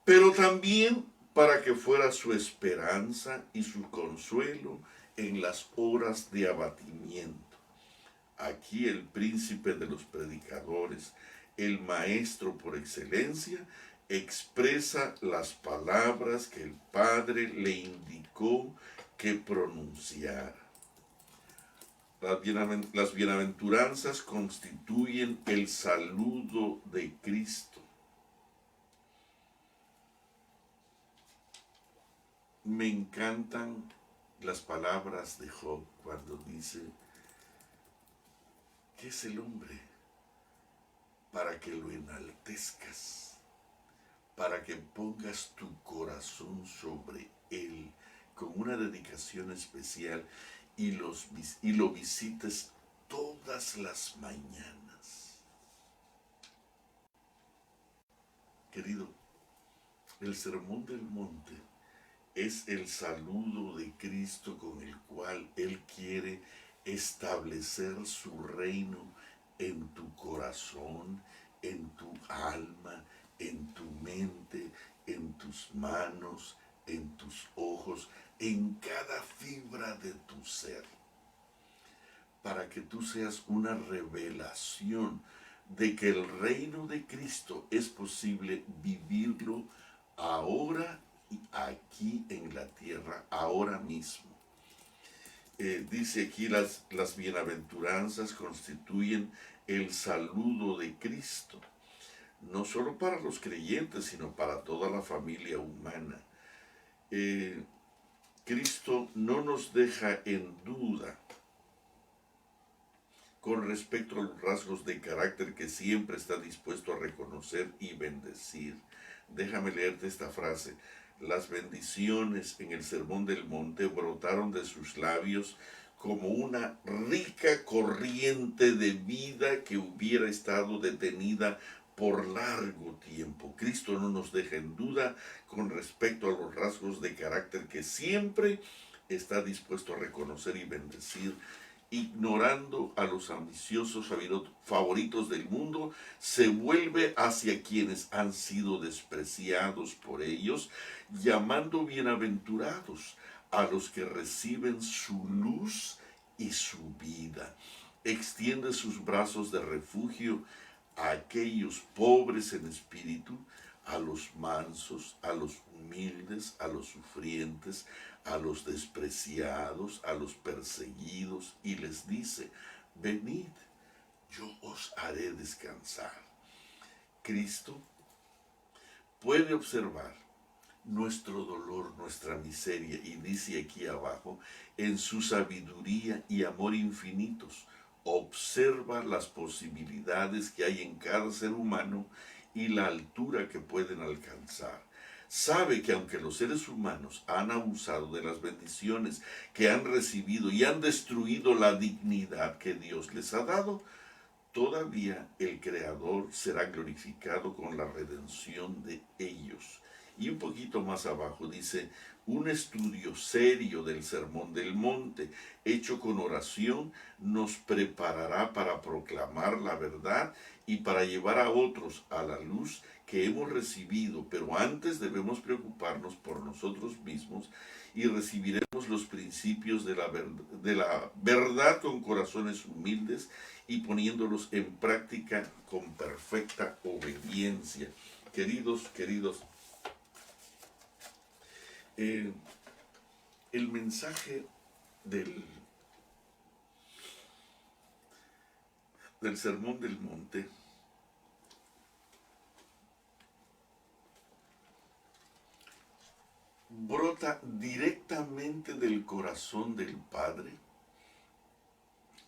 Pero también para que fuera su esperanza y su consuelo en las horas de abatimiento. Aquí el príncipe de los predicadores, el maestro por excelencia, expresa las palabras que el Padre le indicó que pronunciara. Las bienaventuranzas constituyen el saludo de Cristo. Me encantan las palabras de Job cuando dice: ¿qué es el hombre para que lo enaltezcas? Para que pongas tu corazón sobre él con una dedicación especial y lo visites todas las mañanas. Querido, el Sermón del Monte es el saludo de Cristo con el cual Él quiere establecer su reino en tu corazón, en tu alma, en tu mente, en tus manos, en tus ojos, en cada fibra de tu ser, para que tú seas una revelación de que el reino de Cristo es posible vivirlo ahora y aquí en la tierra, ahora mismo. Dice aquí las bienaventuranzas constituyen el saludo de Cristo, no solo para los creyentes, sino para toda la familia humana. Cristo no nos deja en duda con respecto a los rasgos de carácter que siempre está dispuesto a reconocer y bendecir. Déjame leerte esta frase. Las bendiciones en el Sermón del Monte brotaron de sus labios como una rica corriente de vida que hubiera estado detenida por largo tiempo. Cristo no nos deja en duda con respecto a los rasgos de carácter que siempre está dispuesto a reconocer y bendecir. Ignorando a los ambiciosos favoritos del mundo, se vuelve hacia quienes han sido despreciados por ellos, llamando bienaventurados a los que reciben su luz y su vida. Extiende sus brazos de refugio a aquellos pobres en espíritu, a los mansos, a los humildes, a los sufrientes, a los despreciados, a los perseguidos, y les dice: venid, yo os haré descansar. Cristo puede observar nuestro dolor, nuestra miseria, y dice aquí abajo: en su sabiduría y amor infinitos, observa las posibilidades que hay en cada ser humano y la altura que pueden alcanzar. Sabe que aunque los seres humanos han abusado de las bendiciones que han recibido y han destruido la dignidad que Dios les ha dado, todavía el Creador será glorificado con la redención de ellos. Y un poquito más abajo dice: un estudio serio del Sermón del Monte, hecho con oración, nos preparará para proclamar la verdad y para llevar a otros a la luz que hemos recibido. Pero antes debemos preocuparnos por nosotros mismos y recibiremos los principios de la verdad con corazones humildes y poniéndolos en práctica con perfecta obediencia. Queridos, el mensaje del Sermón del Monte brota directamente del corazón del Padre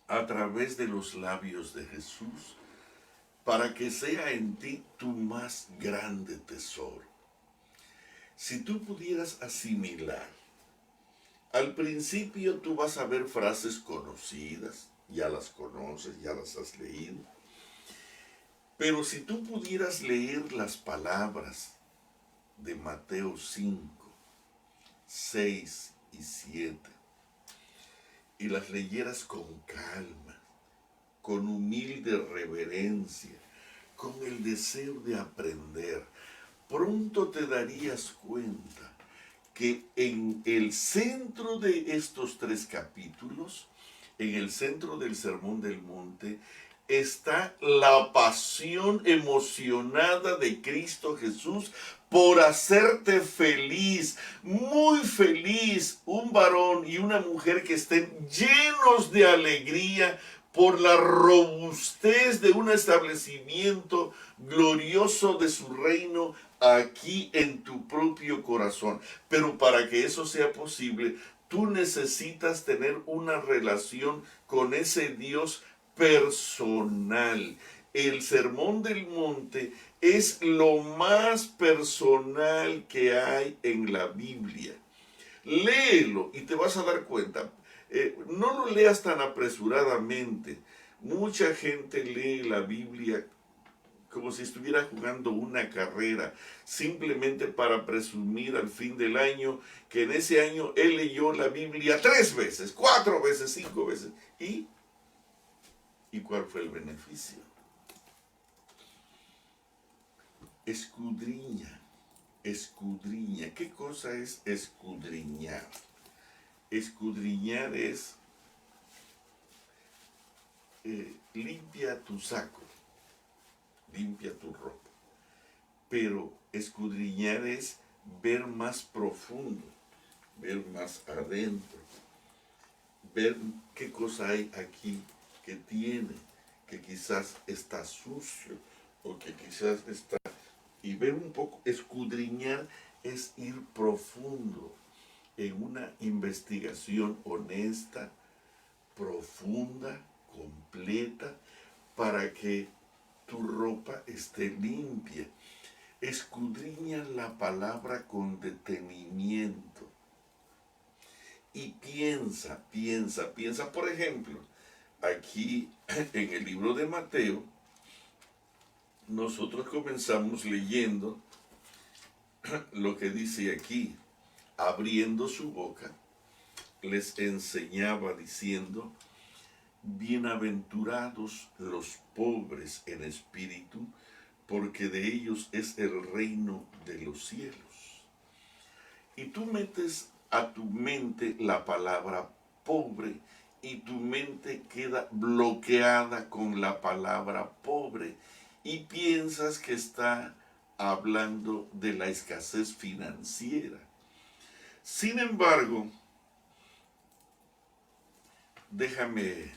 a través de los labios de Jesús, para que sea en ti tu más grande tesoro. Si tú pudieras asimilar, al principio tú vas a ver frases conocidas, ya las conoces, ya las has leído, pero si tú pudieras leer las palabras de Mateo 5, 6 y 7, y las leyeras con calma, con humilde reverencia, con el deseo de aprender, pronto te darías cuenta que en el centro de estos 3 capítulos, en el centro del Sermón del Monte, está la pasión emocionada de Cristo Jesús por hacerte feliz, muy feliz, un varón y una mujer que estén llenos de alegría por la robustez de un establecimiento glorioso de su reino aquí en tu propio corazón. Pero para que eso sea posible, tú necesitas tener una relación con ese Dios personal. El Sermón del Monte es lo más personal que hay en la Biblia. Léelo y te vas a dar cuenta. No lo leas tan apresuradamente. Mucha gente lee la Biblia como si estuviera jugando una carrera, simplemente para presumir al fin del año que en ese año él leyó la Biblia 3 veces, 4 veces, 5 veces. ¿Y cuál fue el beneficio? Escudriña, escudriña. ¿Qué cosa es escudriñar? Escudriñar es limpia tu saco, limpia tu ropa. Pero escudriñar es ver más profundo, ver más adentro, ver qué cosa hay aquí que tiene, que quizás está sucio o que quizás está... Y ver un poco, escudriñar es ir profundo en una investigación honesta, profunda, completa, para que tu ropa esté limpia. Escudriña la palabra con detenimiento. Y piensa. Por ejemplo, aquí en el libro de Mateo, nosotros comenzamos leyendo lo que dice aquí. Abriendo su boca, les enseñaba diciendo: bienaventurados los pobres en espíritu, porque de ellos es el reino de los cielos. Y tú metes a tu mente la palabra pobre y tu mente queda bloqueada con la palabra pobre y piensas que está hablando de la escasez financiera. Sin embargo, déjame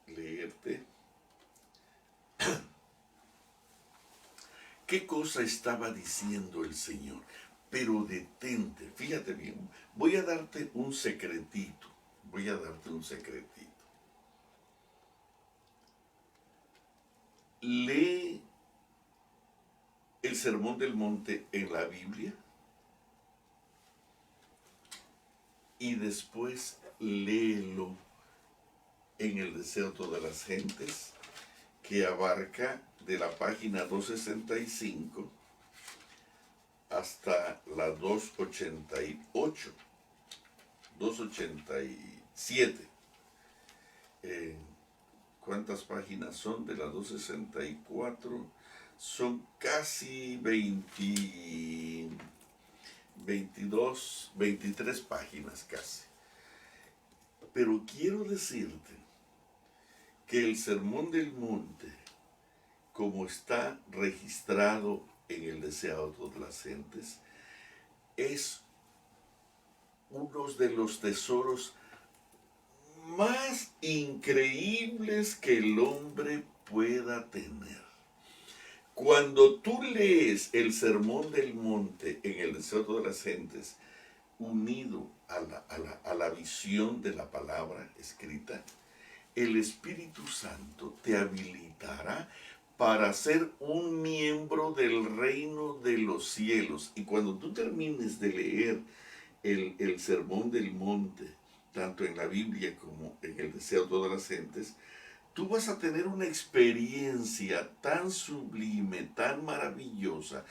leerte qué cosa estaba diciendo el Señor. Pero detente, fíjate bien, voy a darte un secretito, Lee el Sermón del Monte en la Biblia y después léelo en El deseo de todas las gentes, que abarca de la página 265 hasta la 288, 287. ¿Cuántas páginas son de la 264? Son casi 22, 23 páginas casi. Pero quiero decirte que el Sermón del Monte, como está registrado en el Deseado de todas las gentes, es uno de los tesoros más increíbles que el hombre pueda tener. Cuando tú lees el Sermón del Monte en el Deseo de todas las gentes, unido a la visión de la palabra escrita, el Espíritu Santo te habilitará para ser un miembro del reino de los cielos. Y cuando tú termines de leer el Sermón del Monte, tanto en la Biblia como en el Deseo de todas las gentes, tú vas a tener una experiencia tan sublime, tan maravillosa,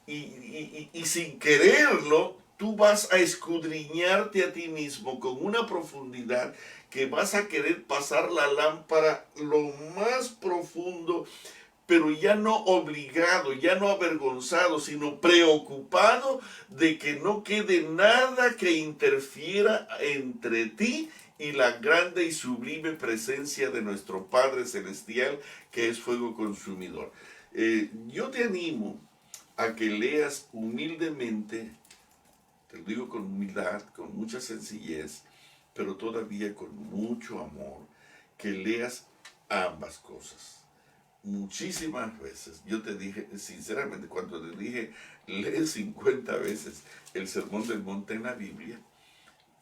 y sin quererlo, tú vas a escudriñarte a ti mismo con una profundidad que vas a querer pasar la lámpara lo más profundo pero ya no obligado, ya no avergonzado, sino preocupado de que no quede nada que interfiera entre ti y la grande y sublime presencia de nuestro Padre Celestial, que es fuego consumidor. Yo te animo a que leas humildemente, te lo digo con humildad, con mucha sencillez, pero todavía con mucho amor, que leas ambas cosas. Muchísimas veces, yo te dije, sinceramente, cuando te dije, lee 50 veces el Sermón del Monte en la Biblia,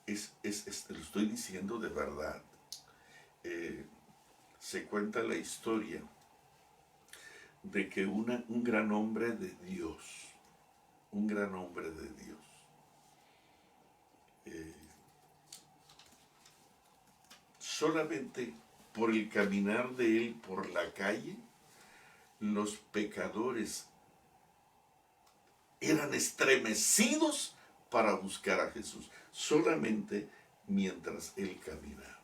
te lo estoy diciendo de verdad. Se cuenta la historia de que un gran hombre de Dios, un gran hombre de Dios, solamente por el caminar de él por la calle, los pecadores eran estremecidos para buscar a Jesús, solamente mientras él caminaba.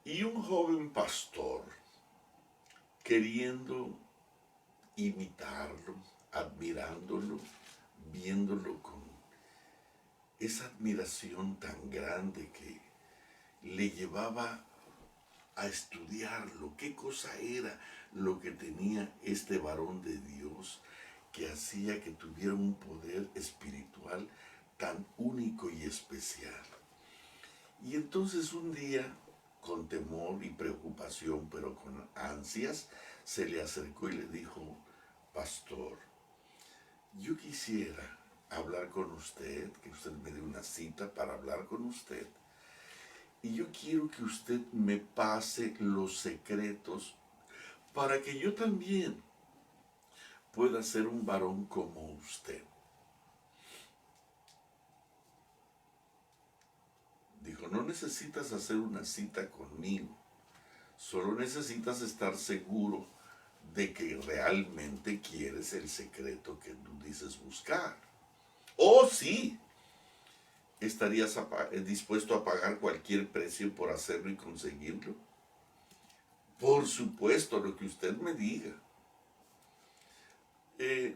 Y un joven pastor, queriendo imitarlo, admirándolo, viéndolo con esa admiración tan grande que le llevaba a estudiarlo, qué cosa era lo que tenía este varón de Dios que hacía que tuviera un poder espiritual tan único y especial. Y entonces un día, con temor y preocupación, pero con ansias, se le acercó y le dijo: pastor, yo quisiera hablar con usted, que usted me dé una cita para hablar con usted. Y yo quiero que usted me pase los secretos para que yo también pueda ser un varón como usted. Dijo: no necesitas hacer una cita conmigo, solo necesitas estar seguro de que realmente quieres el secreto que tú dices buscar. Oh, sí, ¿estarías dispuesto a pagar cualquier precio por hacerlo y conseguirlo? Por supuesto, lo que usted me diga.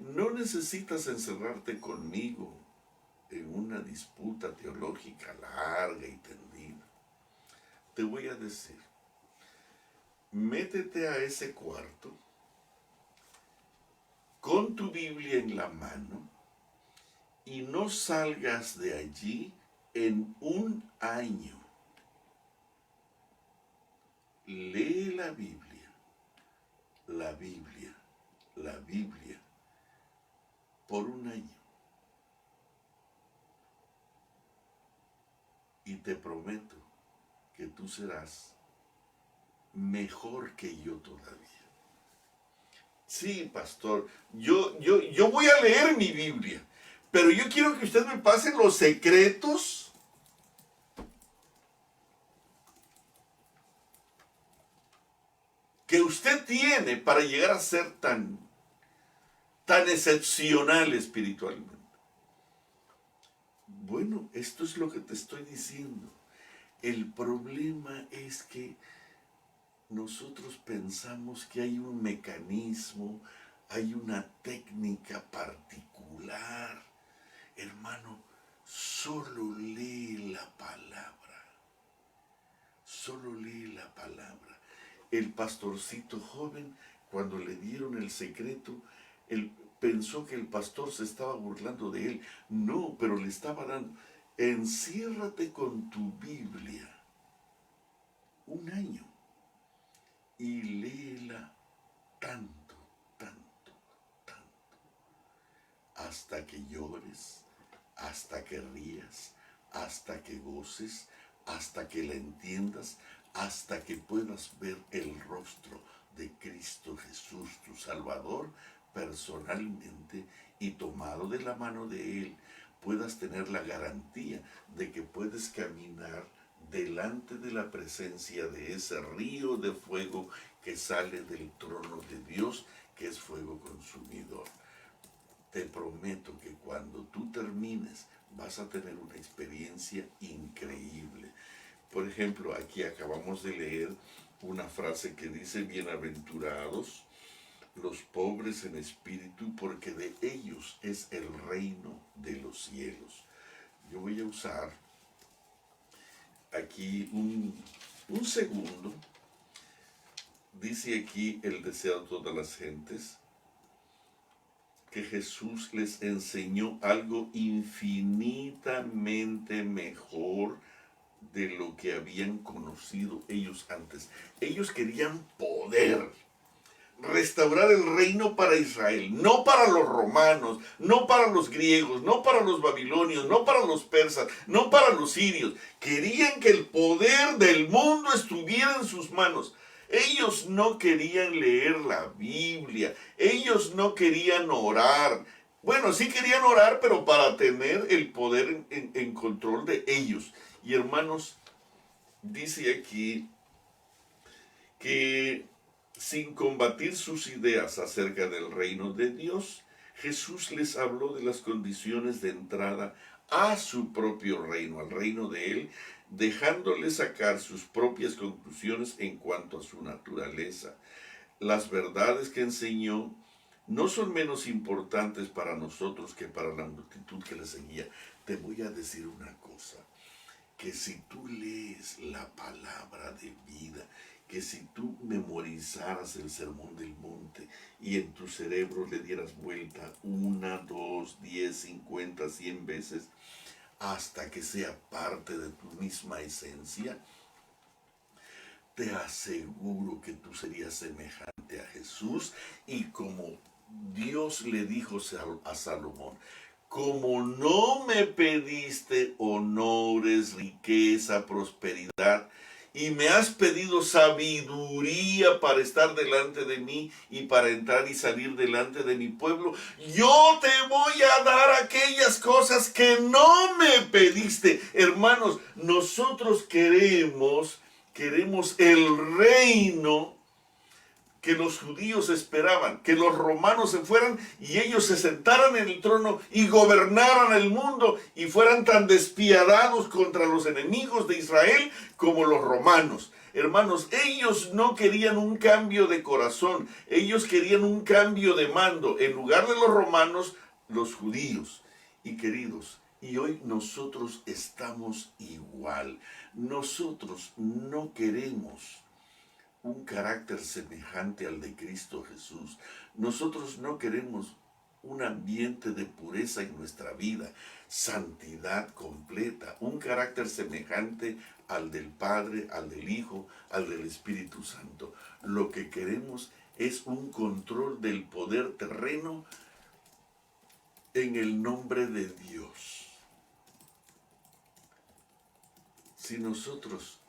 No necesitas encerrarte conmigo en una disputa teológica larga y tendida. Te voy a decir, métete a ese cuarto con tu Biblia en la mano y no salgas de allí en un año. Lee la Biblia, la Biblia, la Biblia, por un año. Y te prometo que tú serás mejor que yo todavía. Sí, pastor, yo voy a leer mi Biblia, pero yo quiero que usted me pase los secretos que usted tiene para llegar a ser tan excepcional espiritualmente. Bueno, esto es lo que te estoy diciendo. El problema es que nosotros pensamos que hay un mecanismo, hay una técnica particular. Hermano, solo lee la palabra. Solo lee la palabra. El pastorcito joven, cuando le dieron el secreto, él pensó que el pastor se estaba burlando de él. No, pero le estaba dando: enciérrate con tu Biblia un año y léela tanto, tanto, tanto, hasta que llores, hasta que rías, hasta que goces, hasta que la entiendas, hasta que puedas ver el rostro de Cristo Jesús, tu Salvador, personalmente, y tomado de la mano de Él, puedas tener la garantía de que puedes caminar delante de la presencia de ese río de fuego que sale del trono de Dios, que es fuego consumidor. Te prometo que cuando tú termines vas a tener una experiencia increíble. Por ejemplo, aquí acabamos de leer una frase que dice: bienaventurados los pobres en espíritu, porque de ellos es el reino de los cielos. Yo voy a usar aquí un segundo. Dice aquí el deseo de todas las gentes, que Jesús les enseñó algo infinitamente mejor de lo que habían conocido ellos antes. Ellos querían poder, restaurar el reino para Israel, no para los romanos, no para los griegos, no para los babilonios, no para los persas, no para los sirios. Querían que el poder del mundo estuviera en sus manos. Ellos no querían leer la Biblia, ellos no querían orar. Bueno, sí querían orar, pero para tener el poder en control de ellos. Y hermanos, dice aquí que sin combatir sus ideas acerca del reino de Dios, Jesús les habló de las condiciones de entrada a su propio reino, al reino de Él, dejándoles sacar sus propias conclusiones en cuanto a su naturaleza. Las verdades que enseñó no son menos importantes para nosotros que para la multitud que le seguía. Te voy a decir una cosa, que si tú lees la palabra de vida, que si tú memorizaras el sermón del monte y en tu cerebro le dieras vuelta 1, 2, 10, 50, 100 veces, hasta que sea parte de tu misma esencia, te aseguro que tú serías semejante a Jesús. Y como Dios le dijo a Salomón: como no me pediste honores, riqueza, prosperidad, y me has pedido sabiduría para estar delante de mí y para entrar y salir delante de mi pueblo, yo te voy a dar aquellas cosas que no me pediste. Hermanos, nosotros queremos el reino que los judíos esperaban, que los romanos se fueran y ellos se sentaran en el trono y gobernaran el mundo y fueran tan despiadados contra los enemigos de Israel como los romanos. Hermanos, ellos no querían un cambio de corazón, ellos querían un cambio de mando. En lugar de los romanos, los judíos. Y queridos, y hoy nosotros estamos igual. Nosotros no queremos un carácter semejante al de Cristo Jesús. Nosotros no queremos un ambiente de pureza en nuestra vida, santidad completa, un carácter semejante al del Padre, al del Hijo, al del Espíritu Santo. Lo que queremos es un control del poder terreno en el nombre de Dios. Si nosotros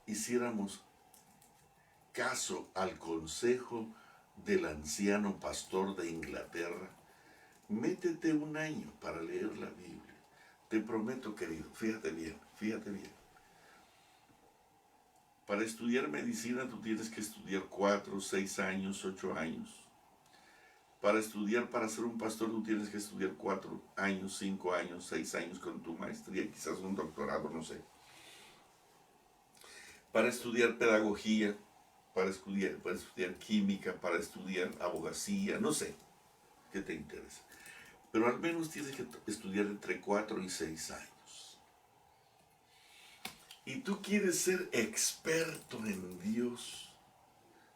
hiciéramos caso al consejo del anciano pastor de Inglaterra, métete 1 año para leer la Biblia. Te prometo, querido, fíjate bien, fíjate bien. Para estudiar medicina tú tienes que estudiar 4, 6 años, 8 años. Para ser un pastor tú tienes que estudiar 4 años, 5 años, 6 años con tu maestría, quizás un doctorado, no sé. Para estudiar pedagogía, para estudiar química, para estudiar abogacía, no sé qué te interesa. Pero al menos tienes que estudiar entre 4 y 6 años. Y tú quieres ser experto en Dios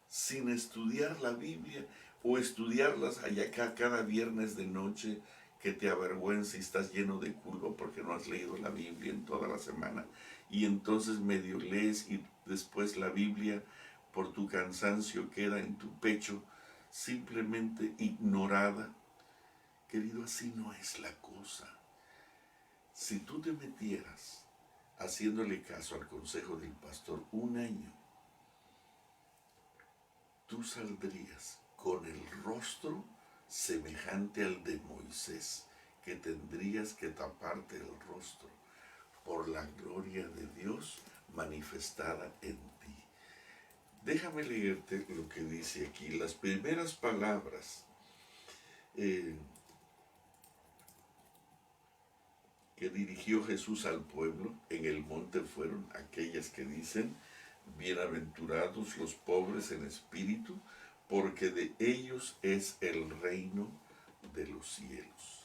sin estudiar la Biblia o estudiarlas allá cada viernes de noche, que te avergüenza y estás lleno de culpa porque no has leído la Biblia en toda la semana. Y entonces medio lees y después la Biblia, por tu cansancio, queda en tu pecho simplemente ignorada. Querido, así no es la cosa. Si tú te metieras haciéndole caso al consejo del pastor 1 año, tú saldrías con el rostro semejante al de Moisés, que tendrías que taparte el rostro por la gloria de Dios manifestada en ti. Déjame leerte lo que dice aquí. Las primeras palabras que dirigió Jesús al pueblo en el monte fueron aquellas que dicen: Bienaventurados los pobres en espíritu, porque de ellos es el reino de los cielos.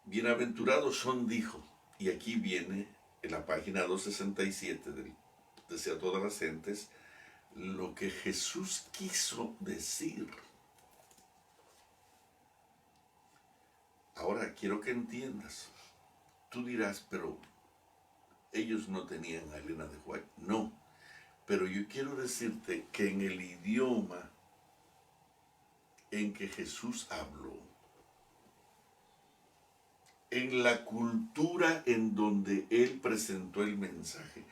Bienaventurados son, dijo, y aquí viene en la página 267 del Desea a todas las gentes, lo que Jesús quiso decir. Ahora quiero que entiendas. Tú dirás, pero ellos no tenían a Elena de White. No, pero yo quiero decirte que en el idioma en que Jesús habló, en la cultura en donde él presentó el mensaje,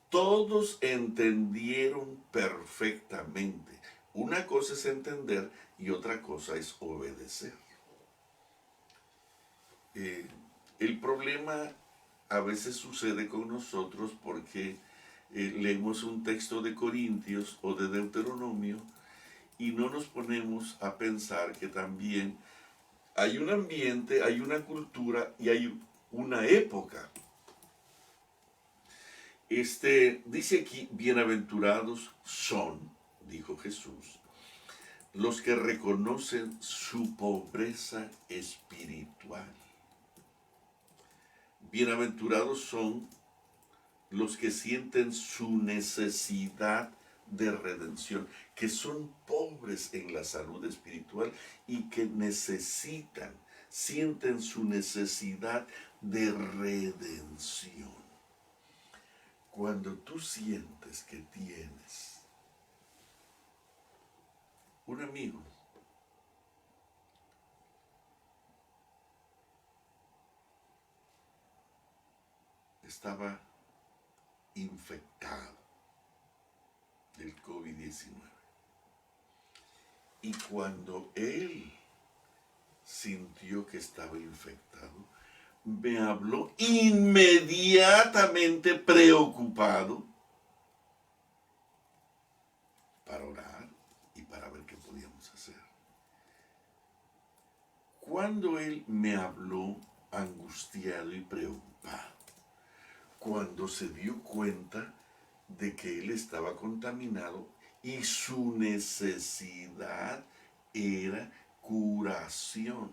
todos entendieron perfectamente. Una cosa es entender y otra cosa es obedecer. El problema a veces sucede con nosotros porque leemos un texto de Corintios o de Deuteronomio y no nos ponemos a pensar que también hay un ambiente, hay una cultura y hay una época. Dice aquí, bienaventurados son, dijo Jesús, los que reconocen su pobreza espiritual. Bienaventurados son los que sienten su necesidad de redención, que son pobres en la salud espiritual y que sienten su necesidad de redención. Cuando tú sientes que tienes un amigo estaba infectado del COVID-19 y cuando él sintió que estaba infectado, me habló inmediatamente preocupado para orar y para ver qué podíamos hacer. Cuando él me habló angustiado y preocupado, cuando se dio cuenta de que él estaba contaminado y su necesidad era curación.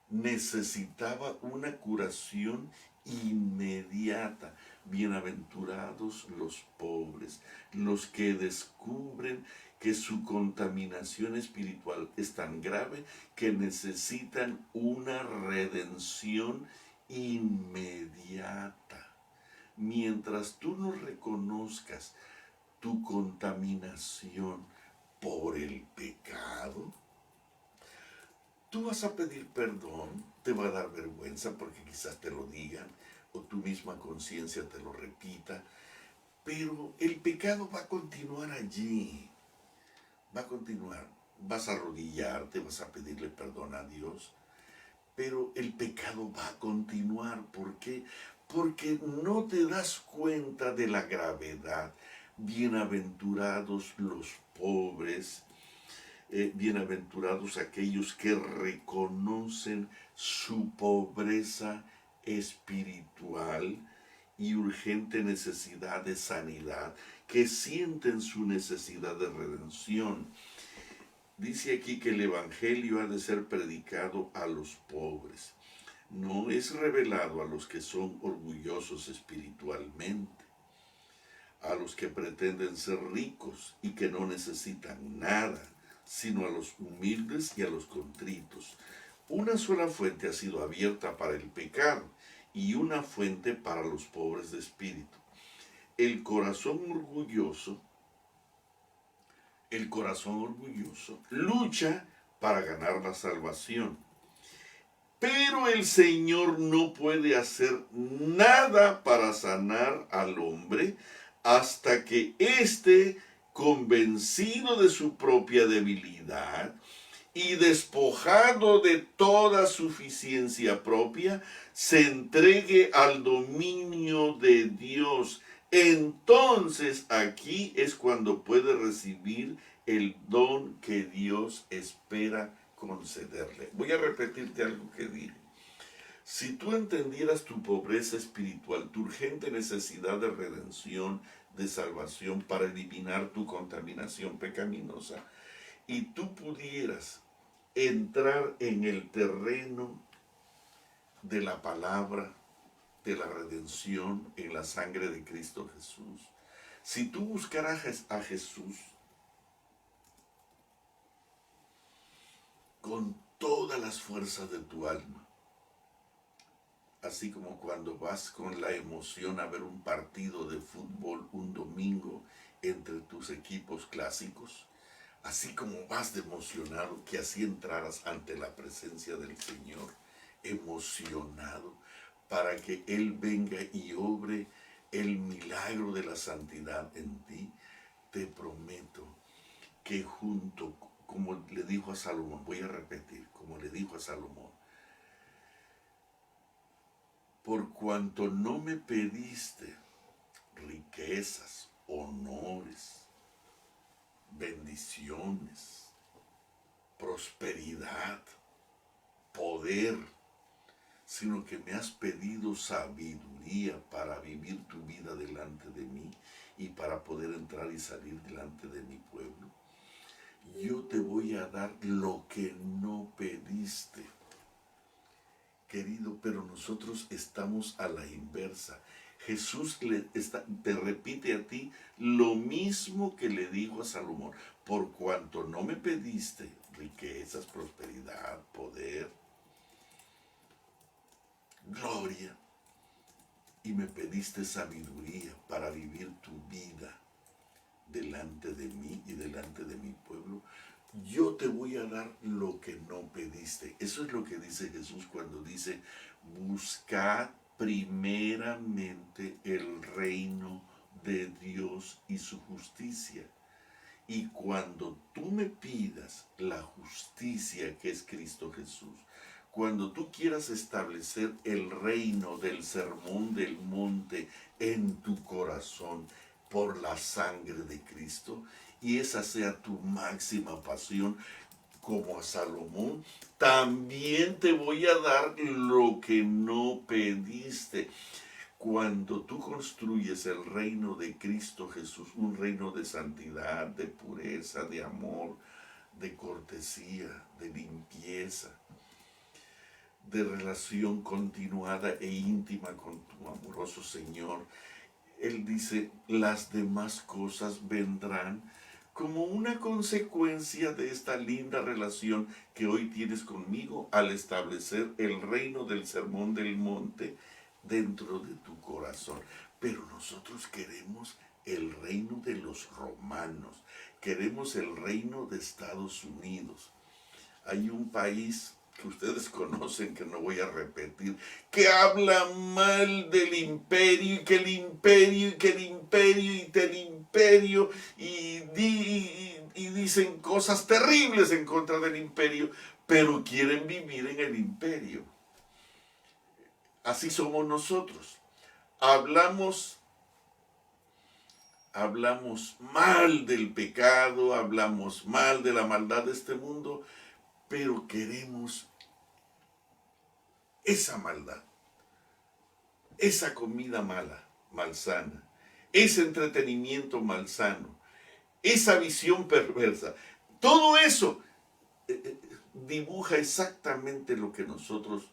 Necesitaba una curación inmediata. Bienaventurados los pobres, los que descubren que su contaminación espiritual es tan grave que necesitan una redención inmediata. Mientras tú no reconozcas tu contaminación por el pecado, tú vas a pedir perdón, te va a dar vergüenza porque quizás te lo digan o tu misma conciencia te lo repita, pero el pecado va a continuar allí, va a continuar. Vas a arrodillarte, vas a pedirle perdón a Dios, pero el pecado va a continuar. ¿Por qué? Porque no te das cuenta de la gravedad. Bienaventurados los pobres, bienaventurados aquellos que reconocen su pobreza espiritual y urgente necesidad de sanidad, que sienten su necesidad de redención. Dice aquí que el evangelio ha de ser predicado a los pobres. No es revelado a los que son orgullosos espiritualmente, a los que pretenden ser ricos y que no necesitan nada, sino a los humildes y a los contritos. Una sola fuente ha sido abierta para el pecado y una fuente para los pobres de espíritu. El corazón orgulloso lucha para ganar la salvación. Pero el Señor no puede hacer nada para sanar al hombre hasta que éste, convencido de su propia debilidad y despojado de toda suficiencia propia, se entregue al dominio de Dios. Entonces aquí es cuando puede recibir el don que Dios espera concederle. Voy a repetirte algo que dije. Si tú entendieras tu pobreza espiritual, tu urgente necesidad de redención, de salvación para eliminar tu contaminación pecaminosa, y tú pudieras entrar en el terreno de la palabra, de la redención en la sangre de Cristo Jesús. Si tú buscaras a Jesús con todas las fuerzas de tu alma, así como cuando vas con la emoción a ver un partido de fútbol un domingo entre tus equipos clásicos, así como vas de emocionado, que así entraras ante la presencia del Señor, emocionado, para que Él venga y obre el milagro de la santidad en ti. Te prometo que junto, como le dijo a Salomón, voy a repetir, como le dijo a Salomón, por cuanto no me pediste riquezas, honores, bendiciones, prosperidad, poder, sino que me has pedido sabiduría para vivir tu vida delante de mí y para poder entrar y salir delante de mi pueblo. Yo te voy a dar lo que no pediste, querido, pero nosotros estamos a la inversa. Jesús te repite a ti lo mismo que le dijo a Salomón. Por cuanto no me pediste riquezas, prosperidad, poder, gloria, y me pediste sabiduría para vivir tu vida delante de mí y delante de mi pueblo, yo te voy a dar lo que no pediste. Eso es lo que dice Jesús cuando dice, buscad primeramente el reino de Dios y su justicia. Y cuando tú me pidas la justicia que es Cristo Jesús, cuando tú quieras establecer el reino del sermón del monte en tu corazón por la sangre de Cristo, y esa sea tu máxima pasión, como a Salomón, también te voy a dar lo que no pediste. Cuando tú construyes el reino de Cristo Jesús, un reino de santidad, de pureza, de amor, de cortesía, de limpieza, de relación continuada e íntima con tu amoroso Señor, Él dice, las demás cosas vendrán como una consecuencia de esta linda relación que hoy tienes conmigo al establecer el reino del sermón del monte dentro de tu corazón. Pero nosotros queremos el reino de los romanos, queremos el reino de Estados Unidos. Hay un país que ustedes conocen, que no voy a repetir, que habla mal del imperio, y que el imperio, y que el imperio, y del imperio, y dicen cosas terribles en contra del imperio, pero quieren vivir en el imperio. Así somos nosotros. Hablamos mal del pecado, hablamos mal de la maldad de este mundo, pero queremos esa maldad, esa comida mala, malsana, ese entretenimiento malsano, esa visión perversa. Todo eso dibuja exactamente lo que nosotros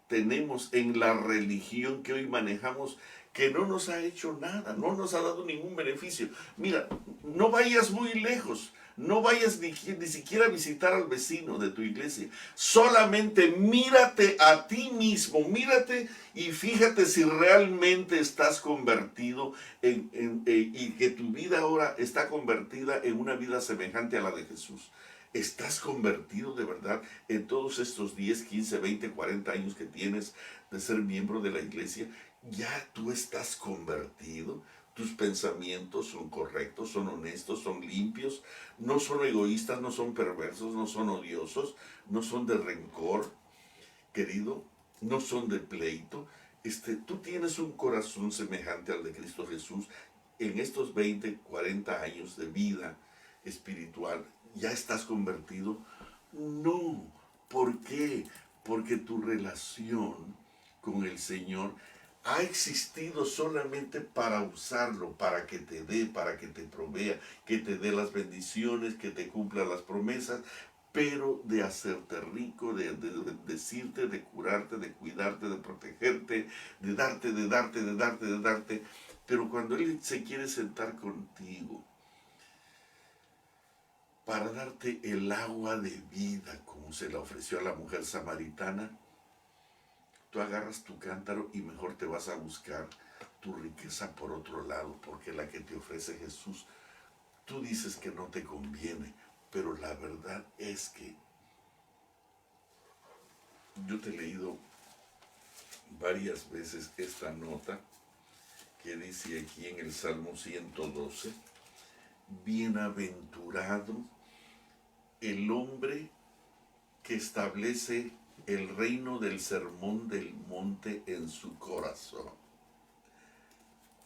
tenemos en la religión que hoy manejamos, que no nos ha hecho nada, no nos ha dado ningún beneficio. Mira, no vayas muy lejos, no vayas ni siquiera a visitar al vecino de tu iglesia. Solamente mírate a ti mismo, mírate y fíjate si realmente estás convertido y que tu vida ahora está convertida en una vida semejante a la de Jesús. ¿Estás convertido de verdad en todos estos 10, 15, 20, 40 años que tienes de ser miembro de la iglesia? ¿Ya tú estás convertido? ¿Tus pensamientos son correctos, son honestos, son limpios? ¿No son egoístas, no son perversos, no son odiosos, no son de rencor, querido? ¿No son de pleito? Tú tienes un corazón semejante al de Cristo Jesús. En estos 20, 40 años de vida espiritual, ¿ya estás convertido? No. ¿Por qué? Porque tu relación con el Señor ha existido solamente para usarlo, para que te dé, para que te provea, que te dé las bendiciones, que te cumpla las promesas, pero de hacerte rico, de decirte, de curarte, de cuidarte, de protegerte, de darte. Pero cuando Él se quiere sentar contigo para darte el agua de vida, como se la ofreció a la mujer samaritana, tú agarras tu cántaro y mejor te vas a buscar tu riqueza por otro lado, porque la que te ofrece Jesús, tú dices que no te conviene, pero la verdad es que yo te he leído varias veces esta nota que dice aquí en el Salmo 112, bienaventurado el hombre que establece el reino del sermón del monte en su corazón.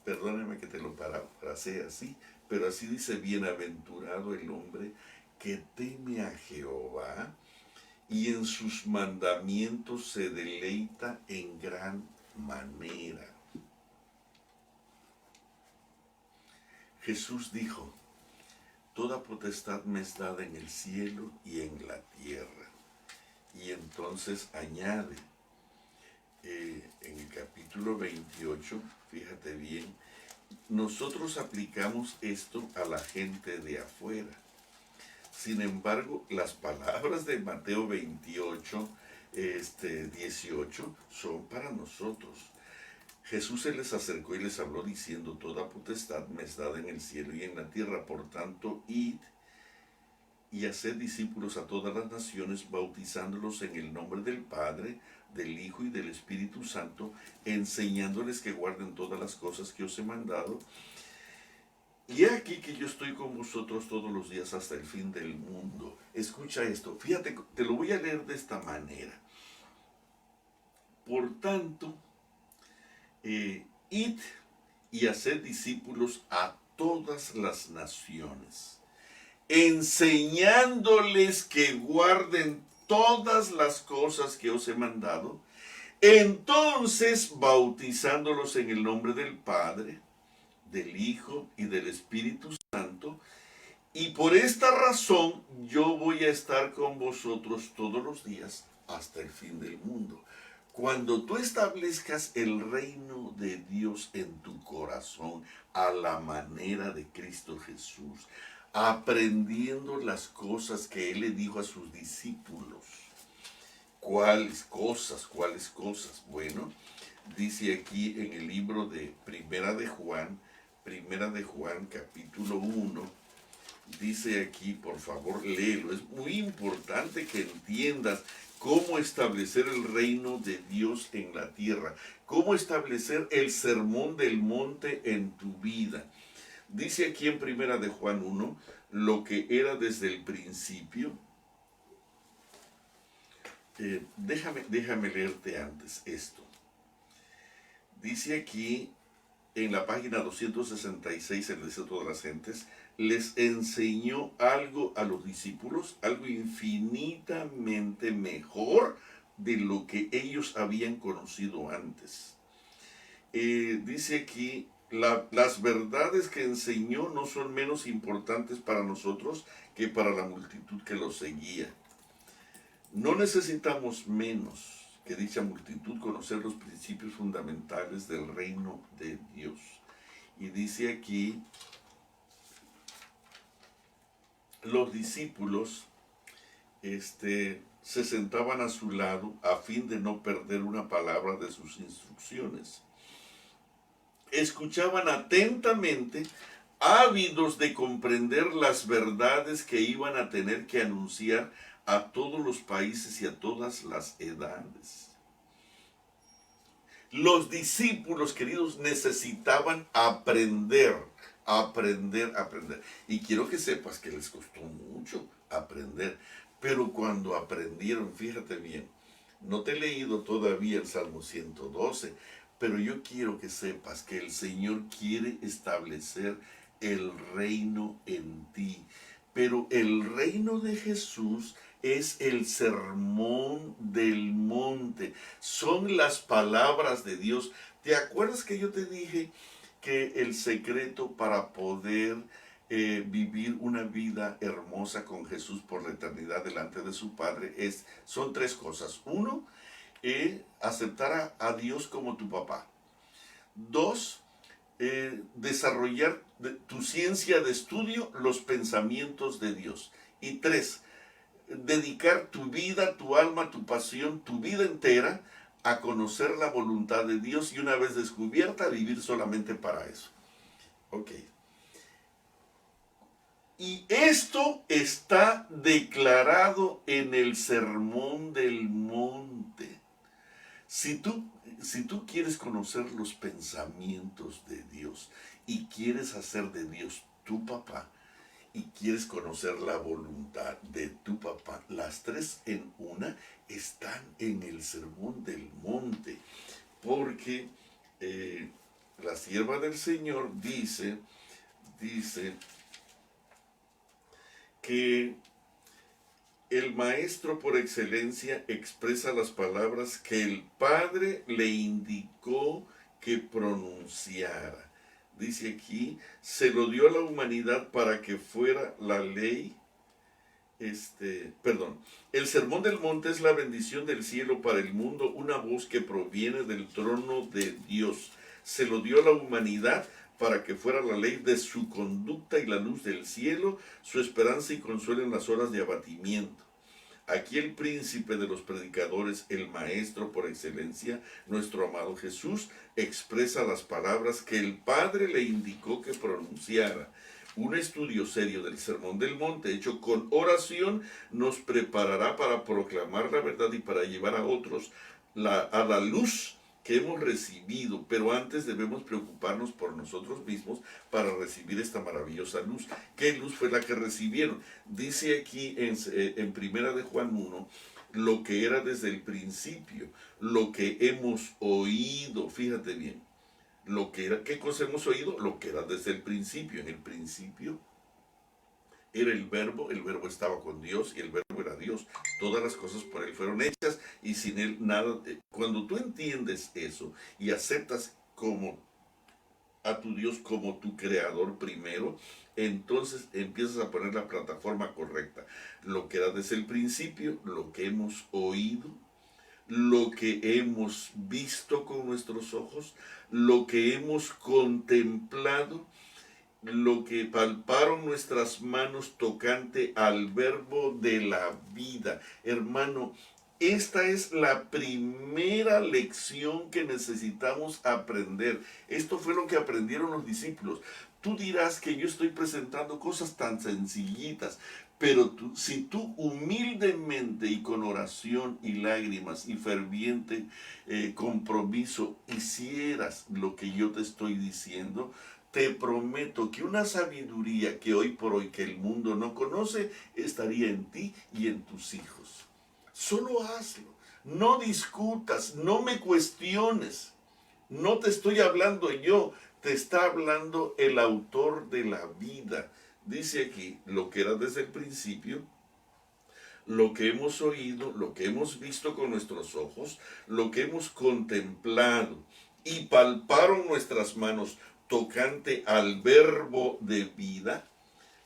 Perdóneme que te lo parafrasee así, pero así dice, bienaventurado el hombre que teme a Jehová y en sus mandamientos se deleita en gran manera. Jesús dijo, toda potestad me es dada en el cielo y en la tierra. Y entonces añade, en el capítulo 28, fíjate bien, nosotros aplicamos esto a la gente de afuera. Sin embargo, las palabras de Mateo 28, 18, son para nosotros. Jesús se les acercó y les habló diciendo, toda potestad me es dada en el cielo y en la tierra, por tanto, id y haced discípulos a todas las naciones, bautizándolos en el nombre del Padre, del Hijo y del Espíritu Santo, enseñándoles que guarden todas las cosas que os he mandado. Y he aquí que yo estoy con vosotros todos los días hasta el fin del mundo. Escucha esto, fíjate, te lo voy a leer de esta manera. Por tanto, id y haced discípulos a todas las naciones, enseñándoles que guarden todas las cosas que os he mandado, entonces bautizándolos en el nombre del Padre, del Hijo y del Espíritu Santo, y por esta razón yo voy a estar con vosotros todos los días hasta el fin del mundo. Cuando tú establezcas el reino de Dios en tu corazón a la manera de Cristo Jesús, aprendiendo las cosas que Él le dijo a sus discípulos. ¿Cuáles cosas? ¿Cuáles cosas? Bueno, dice aquí en el libro de Primera de Juan capítulo 1, dice aquí, por favor, léelo. Es muy importante que entiendas cómo establecer el reino de Dios en la tierra, cómo establecer el sermón del monte en tu vida. Dice aquí en Primera de Juan 1, lo que era desde el principio. Déjame leerte antes esto. Dice aquí en la página 266, el deseo de todas las gentes, les enseñó algo a los discípulos, algo infinitamente mejor de lo que ellos habían conocido antes. Dice aquí, las verdades que enseñó no son menos importantes para nosotros que para la multitud que lo seguía. No necesitamos menos que dicha multitud conocer los principios fundamentales del reino de Dios. Y dice aquí, los discípulos se sentaban a su lado a fin de no perder una palabra de sus instrucciones. Escuchaban atentamente, ávidos de comprender las verdades que iban a tener que anunciar a todos los países y a todas las edades. Los discípulos, queridos, necesitaban aprender. Y quiero que sepas que les costó mucho aprender. Pero cuando aprendieron, fíjate bien, no te he leído todavía el Salmo 112, pero yo quiero que sepas que el Señor quiere establecer el reino en ti. Pero el reino de Jesús es el sermón del monte. Son las palabras de Dios. ¿Te acuerdas que yo te dije que el secreto para poder vivir una vida hermosa con Jesús por la eternidad delante de su Padre son tres cosas? Uno, aceptar a Dios como tu papá. Dos, desarrollar tu ciencia de estudio, los pensamientos de Dios. Y tres, dedicar tu vida, tu alma, tu pasión, tu vida entera a conocer la voluntad de Dios y una vez descubierta, vivir solamente para eso. Ok. Y esto está declarado en el Sermón del Monte. Si tú quieres conocer los pensamientos de Dios y quieres hacer de Dios tu papá y quieres conocer la voluntad de tu papá, las tres en una están en el Sermón del Monte. Porque la sierva del Señor dice que el maestro por excelencia expresa las palabras que el Padre le indicó que pronunciara. Dice aquí, se lo dio a la humanidad para que fuera la ley. El Sermón del Monte es la bendición del cielo para el mundo, una voz que proviene del trono de Dios. Se lo dio a la humanidad para que fuera la ley de su conducta y la luz del cielo, su esperanza y consuelo en las horas de abatimiento. Aquí el príncipe de los predicadores, el maestro por excelencia, nuestro amado Jesús, expresa las palabras que el Padre le indicó que pronunciara. Un estudio serio del Sermón del Monte, hecho con oración, nos preparará para proclamar la verdad y para llevar a otros a la luz que hemos recibido, pero antes debemos preocuparnos por nosotros mismos para recibir esta maravillosa luz. ¿Qué luz fue la que recibieron? Dice aquí en Primera de Juan 1, lo que era desde el principio, lo que hemos oído, fíjate bien, lo que era, ¿qué cosa hemos oído? Lo que era desde el principio. En el principio era el verbo estaba con Dios y el verbo era Dios. Todas las cosas por él fueron hechas y sin él nada. Cuando tú entiendes eso y aceptas a tu Dios como tu creador primero, entonces empiezas a poner la plataforma correcta. Lo que era desde el principio, lo que hemos oído, lo que hemos visto con nuestros ojos, lo que hemos contemplado, lo que palparon nuestras manos tocante al verbo de la vida. Hermano, esta es la primera lección que necesitamos aprender. Esto fue lo que aprendieron los discípulos. Tú dirás que yo estoy presentando cosas tan sencillitas, pero si tú humildemente y con oración y lágrimas y ferviente compromiso hicieras lo que yo te estoy diciendo, te prometo que una sabiduría que hoy por hoy que el mundo no conoce estaría en ti y en tus hijos. Solo hazlo. No discutas, no me cuestiones. No te estoy hablando yo, te está hablando el autor de la vida. Dice aquí, lo que era desde el principio, lo que hemos oído, lo que hemos visto con nuestros ojos, lo que hemos contemplado y palparon nuestras manos tocante al verbo de vida,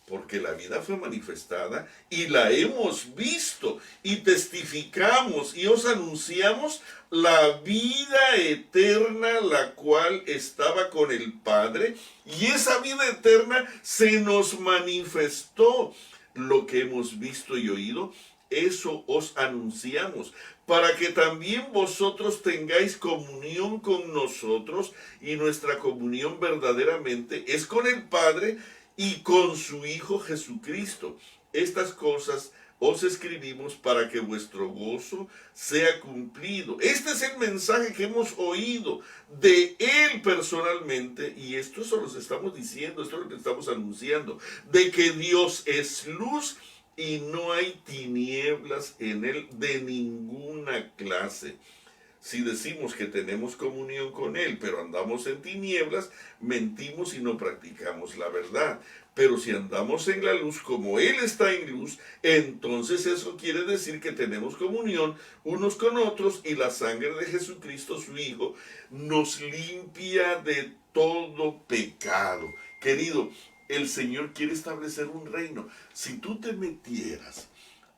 porque la vida fue manifestada y la hemos visto y testificamos y os anunciamos la vida eterna, la cual estaba con el Padre, y esa vida eterna se nos manifestó. Lo que hemos visto y oído, eso os anunciamos, para que también vosotros tengáis comunión con nosotros, y nuestra comunión verdaderamente es con el Padre y con su Hijo Jesucristo. Estas cosas os escribimos para que vuestro gozo sea cumplido. Este es el mensaje que hemos oído de Él personalmente, y esto se los estamos diciendo, esto es lo que estamos anunciando, de que Dios es luz y no hay tinieblas en Él de ninguna clase. Si decimos que tenemos comunión con Él, pero andamos en tinieblas, mentimos y no practicamos la verdad. Pero si andamos en la luz como Él está en luz, entonces eso quiere decir que tenemos comunión unos con otros y la sangre de Jesucristo, su Hijo, nos limpia de todo pecado. Querido, el Señor quiere establecer un reino. Si tú te metieras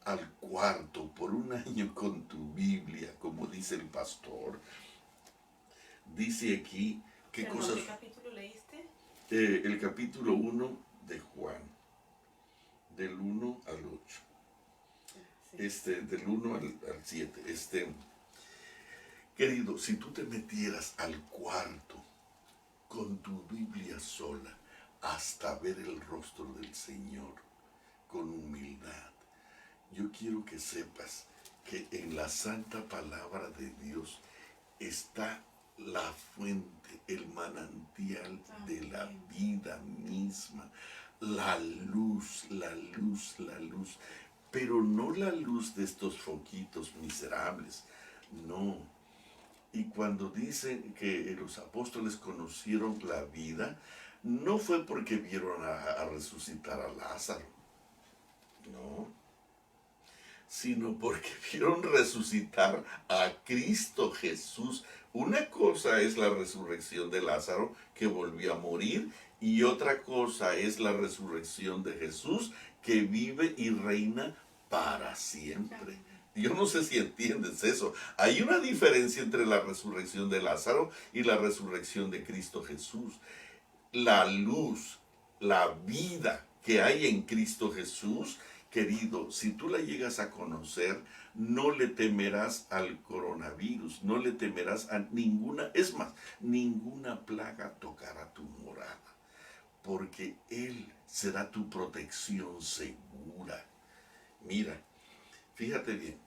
al cuarto por un año con tu Biblia, como dice el pastor, dice aquí qué Perdón, cosas. ¿qué capítulo leíste? El capítulo 1 de Juan, del 1 al 8, Sí. del 1 al 7. Querido, si tú te metieras al cuarto con tu Biblia sola hasta ver el rostro del Señor con humildad, yo quiero que sepas que en la santa palabra de Dios está la fuente, el manantial de la vida misma, la luz, la luz, la luz, pero no la luz de estos foquitos miserables, no. Y cuando dicen que los apóstoles conocieron la vida, no fue porque vieron a resucitar a Lázaro, no, sino porque vieron resucitar a Cristo Jesús. Una cosa es la resurrección de Lázaro, que volvió a morir, y otra cosa es la resurrección de Jesús, que vive y reina para siempre. Yo no sé si entiendes eso. Hay una diferencia entre la resurrección de Lázaro y la resurrección de Cristo Jesús. La luz, la vida que hay en Cristo Jesús, querido, si tú la llegas a conocer, no le temerás al coronavirus, no le temerás a ninguna, es más, ninguna plaga tocará tu morada, porque Él será tu protección segura. Mira, fíjate bien,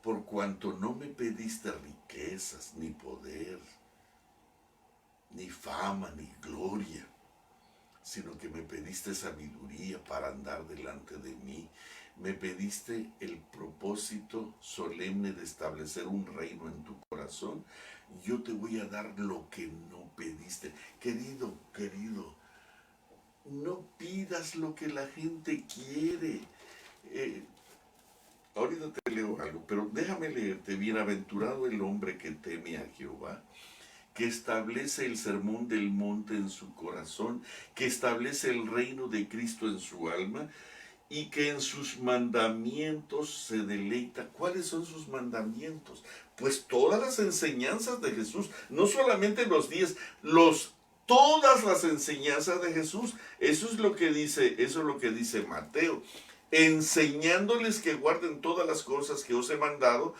por cuanto no me pediste riquezas, ni poder, ni fama, ni gloria, sino que me pediste sabiduría para andar delante de mí. Me pediste el propósito solemne de establecer un reino en tu corazón. Yo te voy a dar lo que no pediste. Querido, querido, no pidas lo que la gente quiere. Ahorita te leo algo, pero déjame leerte. Bienaventurado el hombre que teme a Jehová, que establece el sermón del monte en su corazón, que establece el reino de Cristo en su alma y que en sus mandamientos se deleita. ¿Cuáles son sus mandamientos? Pues todas las enseñanzas de Jesús, no solamente los 10, todas las enseñanzas de Jesús. Eso es lo que dice Mateo, enseñándoles que guarden todas las cosas que os he mandado,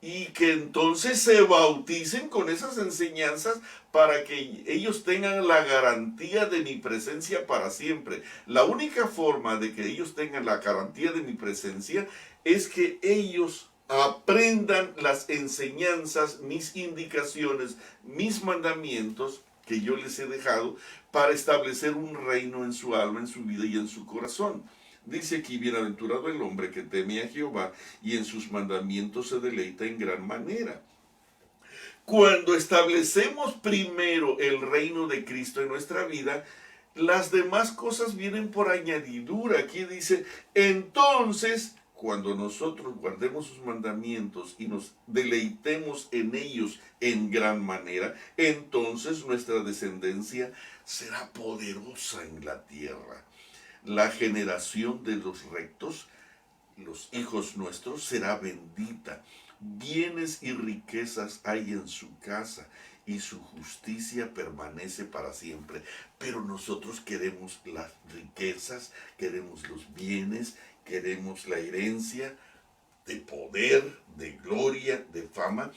y que entonces se bauticen con esas enseñanzas para que ellos tengan la garantía de mi presencia para siempre. La única forma de que ellos tengan la garantía de mi presencia es que ellos aprendan las enseñanzas, mis indicaciones, mis mandamientos que yo les he dejado para establecer un reino en su alma, en su vida y en su corazón. Dice aquí, bienaventurado el hombre que teme a Jehová y en sus mandamientos se deleita en gran manera. Cuando establecemos primero el reino de Cristo en nuestra vida, las demás cosas vienen por añadidura. Aquí dice, entonces, cuando nosotros guardemos sus mandamientos y nos deleitemos en ellos en gran manera, entonces nuestra descendencia será poderosa en la tierra. La generación de los rectos, los hijos nuestros, será bendita. Bienes y riquezas hay en su casa y su justicia permanece para siempre. Pero nosotros queremos las riquezas, queremos los bienes, queremos la herencia de poder, de gloria, de fama,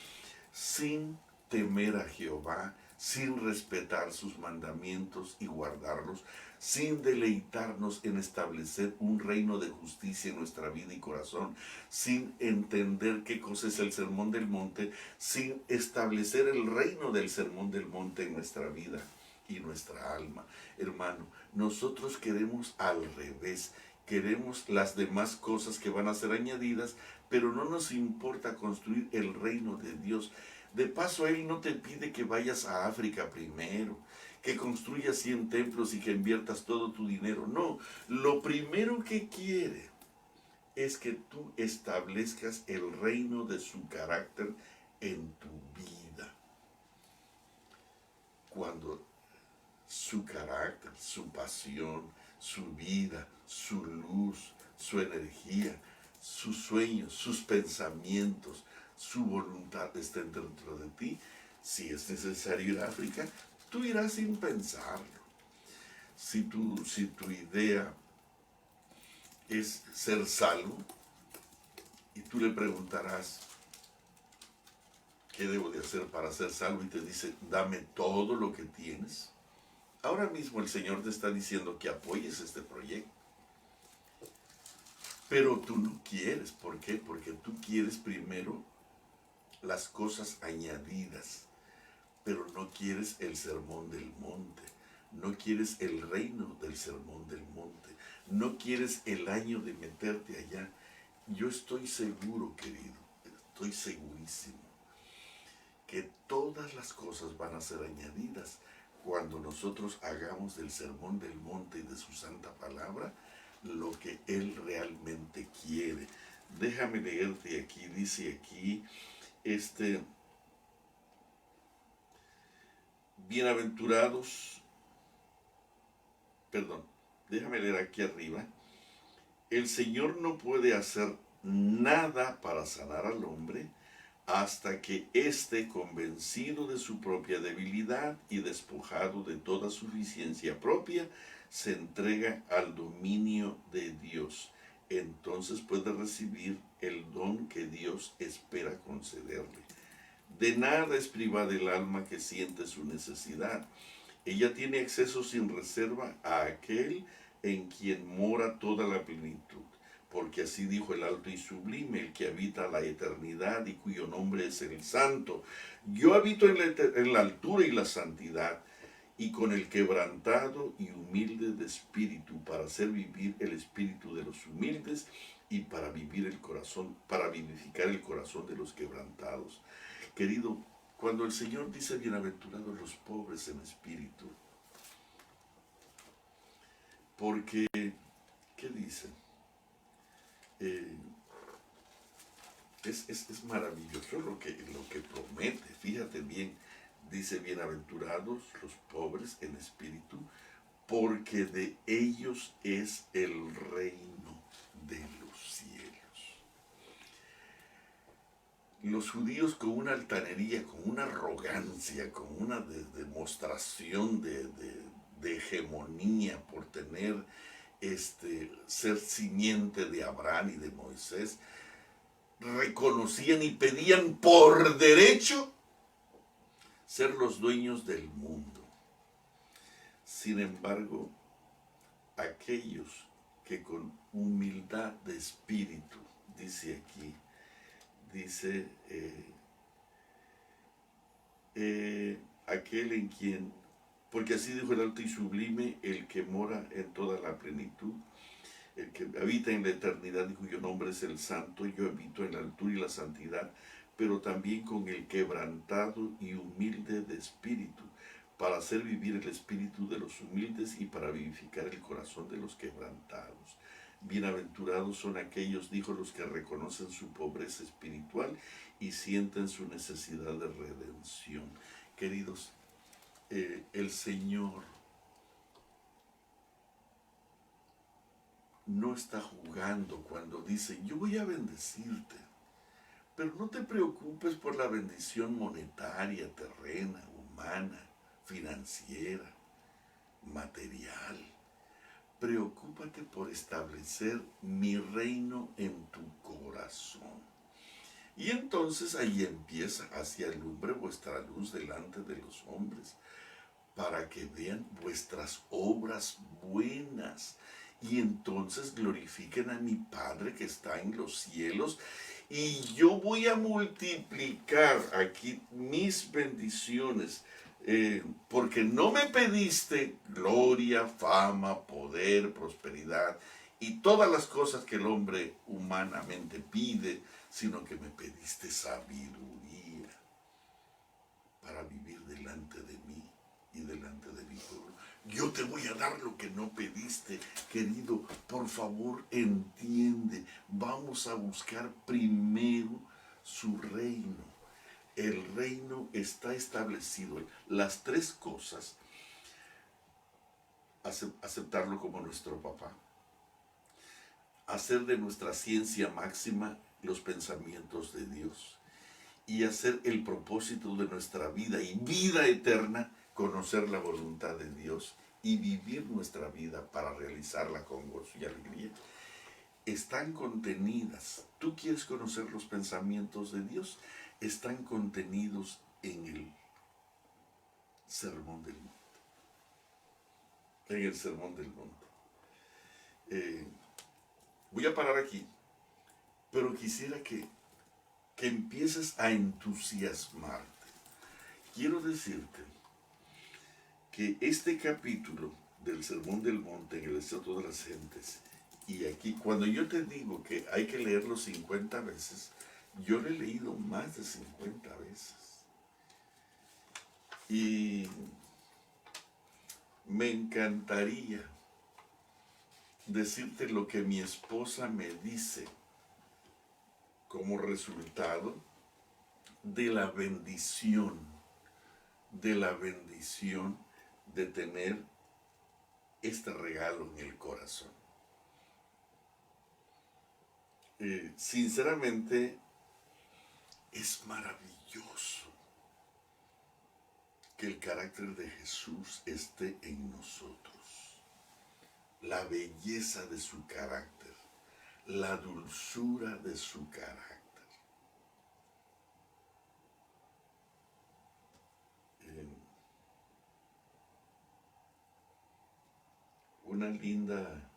sin temer a Jehová, sin respetar sus mandamientos y guardarlos, sin deleitarnos en establecer un reino de justicia en nuestra vida y corazón, sin entender qué cosa es el sermón del monte, sin establecer el reino del sermón del monte en nuestra vida y nuestra alma. Hermano, nosotros queremos al revés. queremos las demás cosas que van a ser añadidas, pero no nos importa construir el reino de Dios. De paso, Él no te pide que vayas a África primero, que construyas 100 templos y que inviertas todo tu dinero. No, lo primero que quiere es que tú establezcas el reino de su carácter en tu vida. Cuando su carácter, su pasión, su vida, su luz, su energía, sus sueños, sus pensamientos, su voluntad estén dentro de ti, si es necesario ir a África, tú irás sin pensarlo. Si tu idea es ser salvo, y tú le preguntarás, ¿qué debo de hacer para ser salvo? Y te dice, dame todo lo que tienes. Ahora mismo el Señor te está diciendo que apoyes este proyecto. Pero tú no quieres. ¿Por qué? Porque tú quieres primero las cosas añadidas, pero no quieres el sermón del monte. No quieres el reino del sermón del monte. No quieres el año de meterte allá. Yo estoy seguro, querido, estoy segurísimo, que todas las cosas van a ser añadidas cuando nosotros hagamos del sermón del monte y de su santa palabra lo que Él realmente quiere. Déjame leerte aquí, dice aquí, bienaventurados, déjame leer aquí arriba. El Señor no puede hacer nada para sanar al hombre hasta que éste, convencido de su propia debilidad y despojado de toda suficiencia propia, se entrega al dominio de Dios. Entonces puede recibir el don que Dios espera concederle. De nada es privada el alma que siente su necesidad. Ella tiene acceso sin reserva a aquel en quien mora toda la plenitud. Porque así dijo el alto y sublime, el que habita la eternidad y cuyo nombre es el Santo. Yo habito en la altura y la santidad, y con el quebrantado y humilde de espíritu, para hacer vivir el espíritu de los humildes y para vivificar el corazón de los quebrantados. Querido, cuando el Señor dice bienaventurados los pobres en espíritu, porque, ¿qué dice? Es maravilloso lo que promete. Fíjate bien, dice bienaventurados los pobres en espíritu, porque de ellos es el reino de los cielos. Los judíos, con una altanería, con una arrogancia, con una demostración de hegemonía por tener ser simiente de Abraham y de Moisés, reconocían y pedían por derecho ser los dueños del mundo. Sin embargo, aquellos que con humildad de espíritu, dice aquí, aquel en quien, porque así dijo el alto y sublime, el que mora en toda la plenitud, el que habita en la eternidad y cuyo nombre es el Santo. Yo habito en la altura y la santidad, pero también con el quebrantado y humilde de espíritu, para hacer vivir el espíritu de los humildes y para vivificar el corazón de los quebrantados. Bienaventurados son aquellos, dijo, los que reconocen su pobreza espiritual y sienten su necesidad de redención. Queridos, el Señor no está jugando cuando dice, yo voy a bendecirte, pero no te preocupes por la bendición monetaria, terrena, humana, financiera, material. Preocúpate por establecer mi reino en tu corazón. Y entonces ahí empieza, así alumbre vuestra luz delante de los hombres, para que vean vuestras obras buenas, y entonces glorifiquen a mi Padre que está en los cielos, y yo voy a multiplicar aquí mis bendiciones, porque no me pediste gloria, fama, poder, prosperidad y todas las cosas que el hombre humanamente pide, sino que me pediste sabiduría para vivir delante de mí y delante de mi pueblo. Yo te voy a dar lo que no pediste, querido. Por favor, entiende. Vamos a buscar primero su reino. El reino está establecido. Las tres cosas: aceptarlo como nuestro papá, hacer de nuestra ciencia máxima los pensamientos de Dios, y hacer el propósito de nuestra vida y vida eterna, conocer la voluntad de Dios y vivir nuestra vida para realizarla con gozo y alegría, están contenidas. ¿Tú quieres conocer los pensamientos de Dios? Están contenidos en el Sermón del Monte. En el Sermón del Monte. Voy a parar aquí, pero quisiera que empieces a entusiasmarte. Quiero decirte que este capítulo del Sermón del Monte en el Estatuto de las Gentes, y aquí cuando yo te digo que hay que leerlo 50 veces, yo lo he leído más de 50 veces. Y me encantaría decirte lo que mi esposa me dice como resultado de la bendición de tener este regalo en el corazón. Sinceramente, es maravilloso que el carácter de Jesús esté en nosotros. La belleza de su carácter, la dulzura de su carácter. Una linda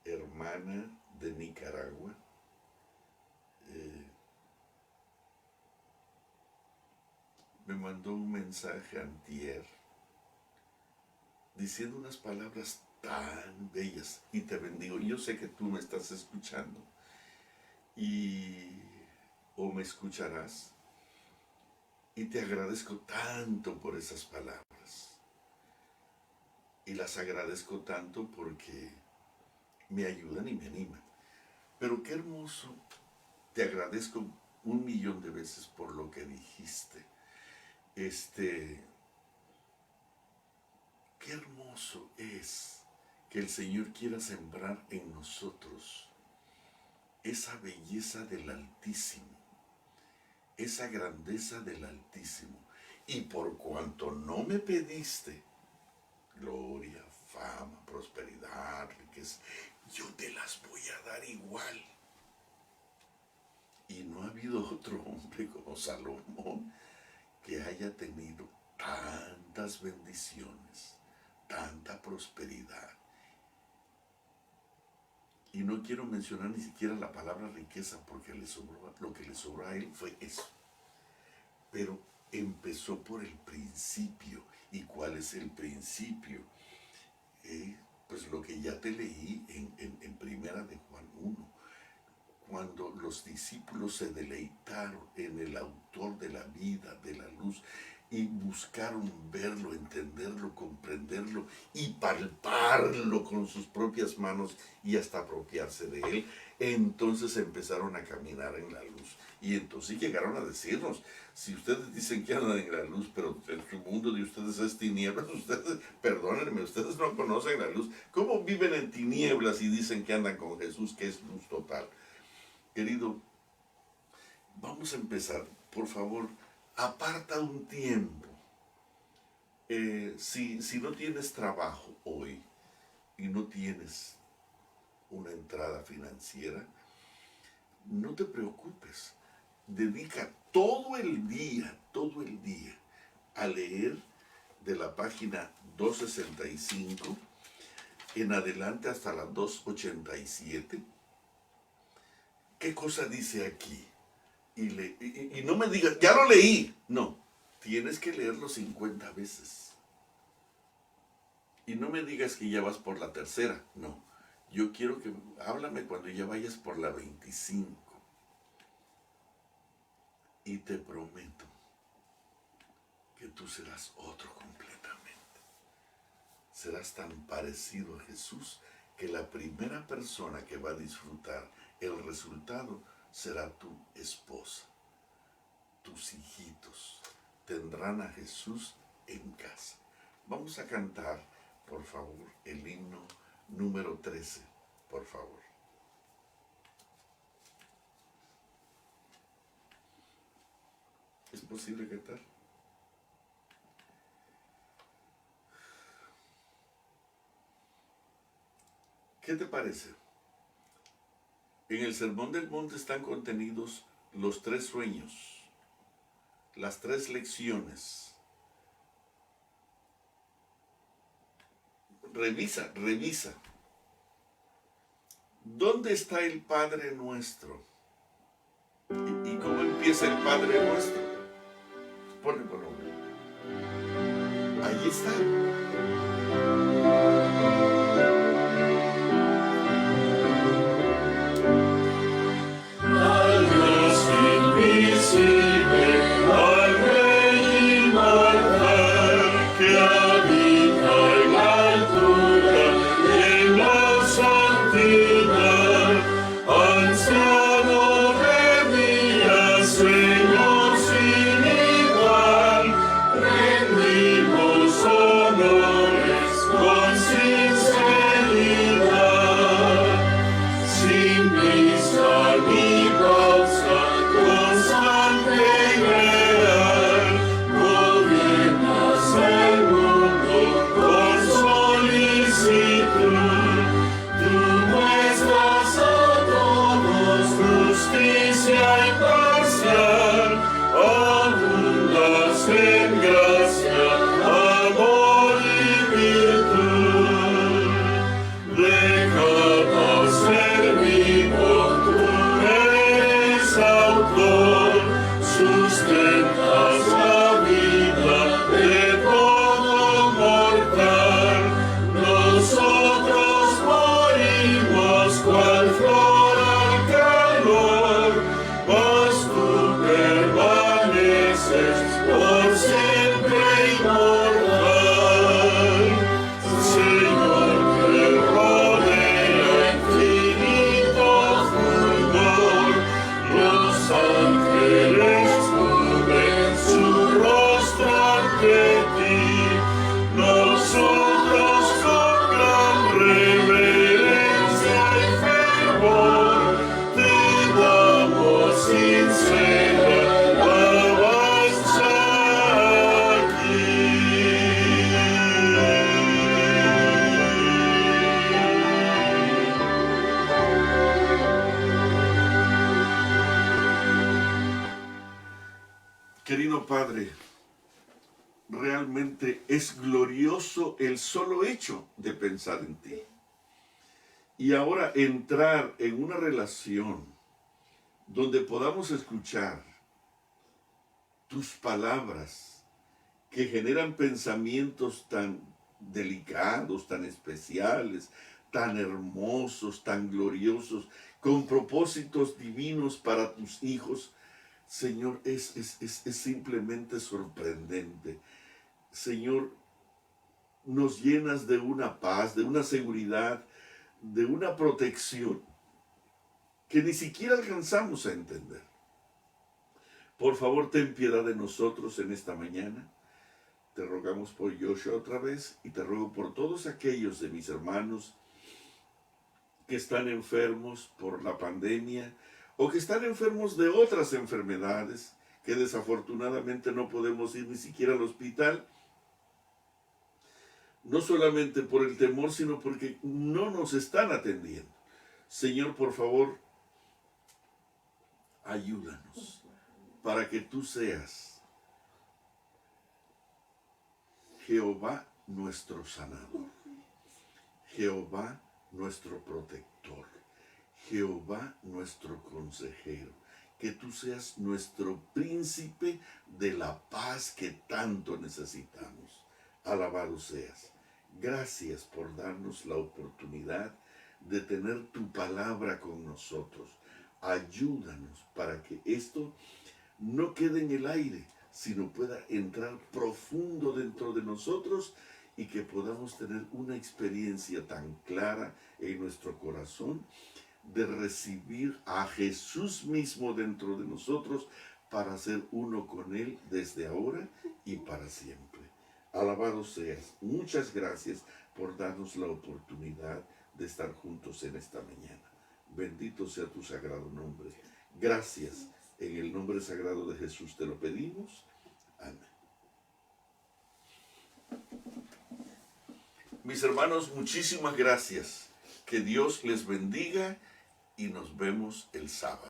hermana de Nicaragua me mandó un mensaje antier diciendo unas palabras tan bellas, y te bendigo. Yo sé que tú me estás escuchando o me escucharás, y te agradezco tanto por esas palabras. Y las agradezco tanto porque me ayudan y me animan. Pero qué hermoso, te agradezco 1,000,000 de veces por lo que dijiste. Qué hermoso es que el Señor quiera sembrar en nosotros esa belleza del Altísimo, esa grandeza del Altísimo. Y por cuanto no me pediste gloria, fama, prosperidad, riqueza, yo te las voy a dar igual. Y no ha habido otro hombre como Salomón que haya tenido tantas bendiciones, tanta prosperidad. Y no quiero mencionar ni siquiera la palabra riqueza, porque lo que le sobró a él fue eso. Pero empezó por el principio. ¿Y cuál es el principio? Pues lo que ya te leí en Primera de Juan 1. Cuando los discípulos se deleitaron en el autor de la vida, de la luz, y buscaron verlo, entenderlo, comprenderlo y palparlo con sus propias manos y hasta apropiarse de él, entonces empezaron a caminar en la luz. Y entonces llegaron a decirnos: si ustedes dicen que andan en la luz, pero el mundo de ustedes es tinieblas, ustedes, perdónenme, ustedes no conocen la luz. ¿Cómo viven en tinieblas y dicen que andan con Jesús, que es luz total? Querido, vamos a empezar. Por favor, aparta un tiempo. Si no tienes trabajo hoy y no tienes una entrada financiera, no te preocupes. Dedica todo el día a leer de la página 265 en adelante hasta la 287. ¿Qué cosa dice aquí? Y no me digas, ya lo leí. No, tienes que leerlo 50 veces. Y no me digas que ya vas por la tercera. No, Yo quiero que háblame cuando ya vayas por la 25. Y te prometo que tú serás otro completamente. Serás tan parecido a Jesús que la primera persona que va a disfrutar el resultado será tu esposa. Tus hijitos tendrán a Jesús en casa. Vamos a cantar, por favor, el himno número 13, por favor. ¿Es posible cantar? ¿Qué te parece? En el Sermón del Monte están contenidos los 3 sueños, las 3 lecciones. Revisa. ¿Dónde está el Padre Nuestro? ¿Y cómo empieza el Padre Nuestro? Ponle por nombre. Ahí está. Querido Padre, realmente es glorioso el solo hecho de pensar en ti. Y ahora entrar en una relación donde podamos escuchar tus palabras que generan pensamientos tan delicados, tan especiales, tan hermosos, tan gloriosos, con propósitos divinos para tus hijos. Señor, es simplemente sorprendente. Señor, nos llenas de una paz, de una seguridad, de una protección que ni siquiera alcanzamos a entender. Por favor, ten piedad de nosotros en esta mañana. Te rogamos por Joshua otra vez y te ruego por todos aquellos de mis hermanos que están enfermos por la pandemia, o que están enfermos de otras enfermedades, que desafortunadamente no podemos ir ni siquiera al hospital, no solamente por el temor, sino porque no nos están atendiendo. Señor, por favor, ayúdanos para que tú seas Jehová nuestro sanador, Jehová nuestro protector, Jehová nuestro consejero, que tú seas nuestro príncipe de la paz que tanto necesitamos. Alabado seas. Gracias por darnos la oportunidad de tener tu palabra con nosotros. Ayúdanos para que esto no quede en el aire, sino pueda entrar profundo dentro de nosotros y que podamos tener una experiencia tan clara en nuestro corazón de recibir a Jesús mismo dentro de nosotros para ser uno con Él desde ahora y para siempre. Alabado seas. Muchas gracias por darnos la oportunidad de estar juntos en esta mañana. Bendito sea tu sagrado nombre. Gracias. En el nombre sagrado de Jesús te lo pedimos. Amén. Mis hermanos, muchísimas gracias. Que Dios les bendiga y nos vemos el sábado.